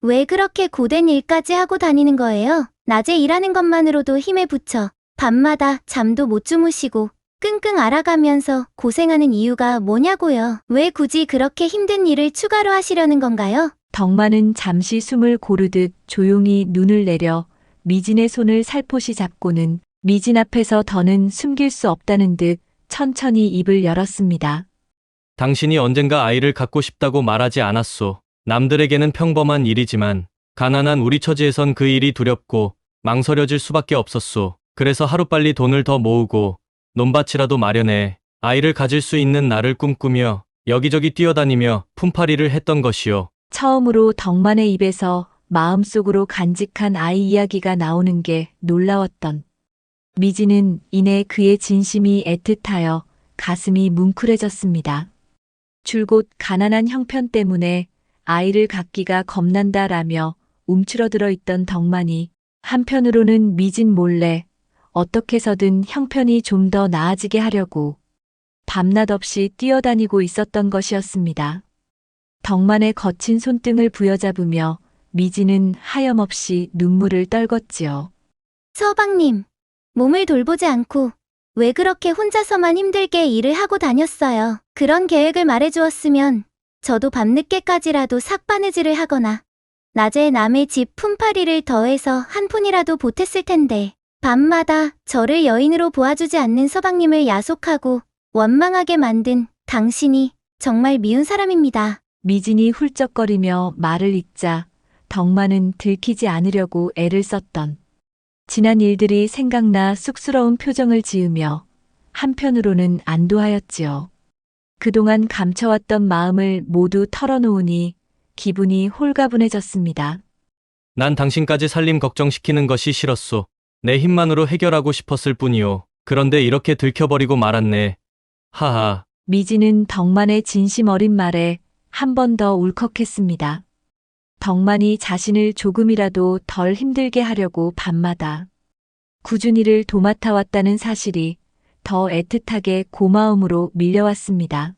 왜 그렇게 고된 일까지 하고 다니는 거예요? 낮에 일하는 것만으로도 힘에 부쳐 밤마다 잠도 못 주무시고 끙끙 앓아가면서 고생하는 이유가 뭐냐고요? 왜 굳이 그렇게 힘든 일을 추가로 하시려는 건가요? 덕만은 잠시 숨을 고르듯 조용히 눈을 내려 미진의 손을 살포시 잡고는 미진 앞에서 더는 숨길 수 없다는 듯 천천히 입을 열었습니다. 당신이 언젠가 아이를 갖고 싶다고 말하지 않았소. 남들에게는 평범한 일이지만 가난한 우리 처지에선 그 일이 두렵고 망설여질 수밖에 없었소. 그래서 하루빨리 돈을 더 모으고 논밭이라도 마련해 아이를 가질 수 있는 날을 꿈꾸며 여기저기 뛰어다니며 품팔이를 했던 것이요. 처음으로 덕만의 입에서 마음속으로 간직한 아이 이야기가 나오는 게 놀라웠던 미지는 이내 그의 진심이 애틋하여 가슴이 뭉클해졌습니다. 줄곧 가난한 형편 때문에 아이를 갖기가 겁난다라며 움츠러들어 있던 덕만이 한편으로는 미진 몰래 어떻게 해서든 형편이 좀 더 나아지게 하려고 밤낮 없이 뛰어다니고 있었던 것이었습니다. 덕만의 거친 손등을 부여잡으며 미지는 하염없이 눈물을 떨궜지요. 서방님, 몸을 돌보지 않고 왜 그렇게 혼자서만 힘들게 일을 하고 다녔어요? 그런 계획을 말해주었으면 저도 밤늦게까지라도 삭바느질을 하거나 낮에 남의 집 품팔이를 더해서 한 푼이라도 보탰을 텐데 밤마다 저를 여인으로 보아주지 않는 서방님을 야속하고 원망하게 만든 당신이 정말 미운 사람입니다. 미진이 훌쩍거리며 말을 잇자 덕만은 들키지 않으려고 애를 썼던 지난 일들이 생각나 쑥스러운 표정을 지으며 한편으로는 안도하였지요. 그동안 감춰왔던 마음을 모두 털어놓으니 기분이 홀가분해졌습니다. 난 당신까지 살림 걱정시키는 것이 싫었소. 내 힘만으로 해결하고 싶었을 뿐이요. 그런데 이렇게 들켜버리고 말았네. 하하. 미지는 덕만의 진심 어린 말에 한 번 더 울컥했습니다. 덕만이 자신을 조금이라도 덜 힘들게 하려고 밤마다 꾸준히를 도맡아왔다는 사실이 더 애틋하게 고마움으로 밀려왔습니다.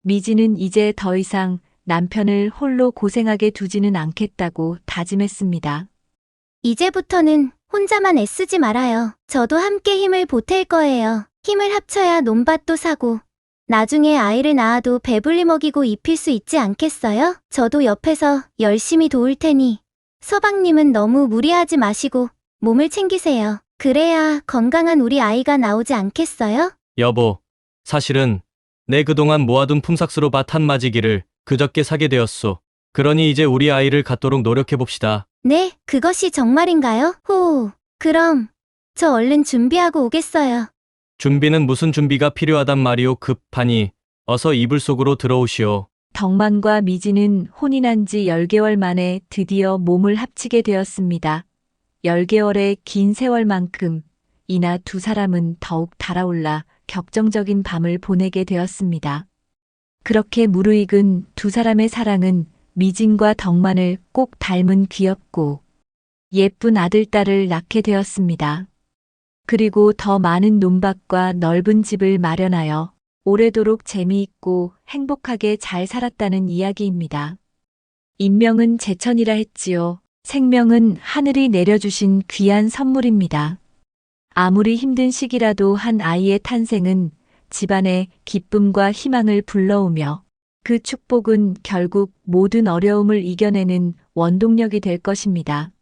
미지는 이제 더 이상 남편을 홀로 고생하게 두지는 않겠다고 다짐했습니다. 이제부터는 혼자만 애쓰지 말아요. 저도 함께 힘을 보탤 거예요. 힘을 합쳐야 논밭도 사고 나중에 아이를 낳아도 배불리 먹이고 입힐 수 있지 않겠어요? 저도 옆에서 열심히 도울 테니 서방님은 너무 무리하지 마시고 몸을 챙기세요. 그래야 건강한 우리 아이가 나오지 않겠어요? 여보, 사실은 내 그동안 모아둔 품삯으로 밭 한 마지기를 그저께 사게 되었소. 그러니 이제 우리 아이를 갖도록 노력해봅시다. 네, 그것이 정말인가요? 호, 그럼 저 얼른 준비하고 오겠어요. 준비는 무슨 준비가 필요하단 말이오. 급하니 어서 이불 속으로 들어오시오. 덕만과 미지는 혼인한 지 10개월 만에 드디어 몸을 합치게 되었습니다. 10개월의 긴 세월만큼 이나 두 사람은 더욱 달아올라 격정적인 밤을 보내게 되었습니다. 그렇게 무르익은 두 사람의 사랑은 미진과 덕만을 꼭 닮은 귀엽고 예쁜 아들딸을 낳게 되었습니다. 그리고 더 많은 논밭과 넓은 집을 마련하여 오래도록 재미있고 행복하게 잘 살았다는 이야기입니다. 인명은 제천이라 했지요. 생명은 하늘이 내려주신 귀한 선물입니다. 아무리 힘든 시기라도 한 아이의 탄생은 집안에 기쁨과 희망을 불러오며 그 축복은 결국 모든 어려움을 이겨내는 원동력이 될 것입니다.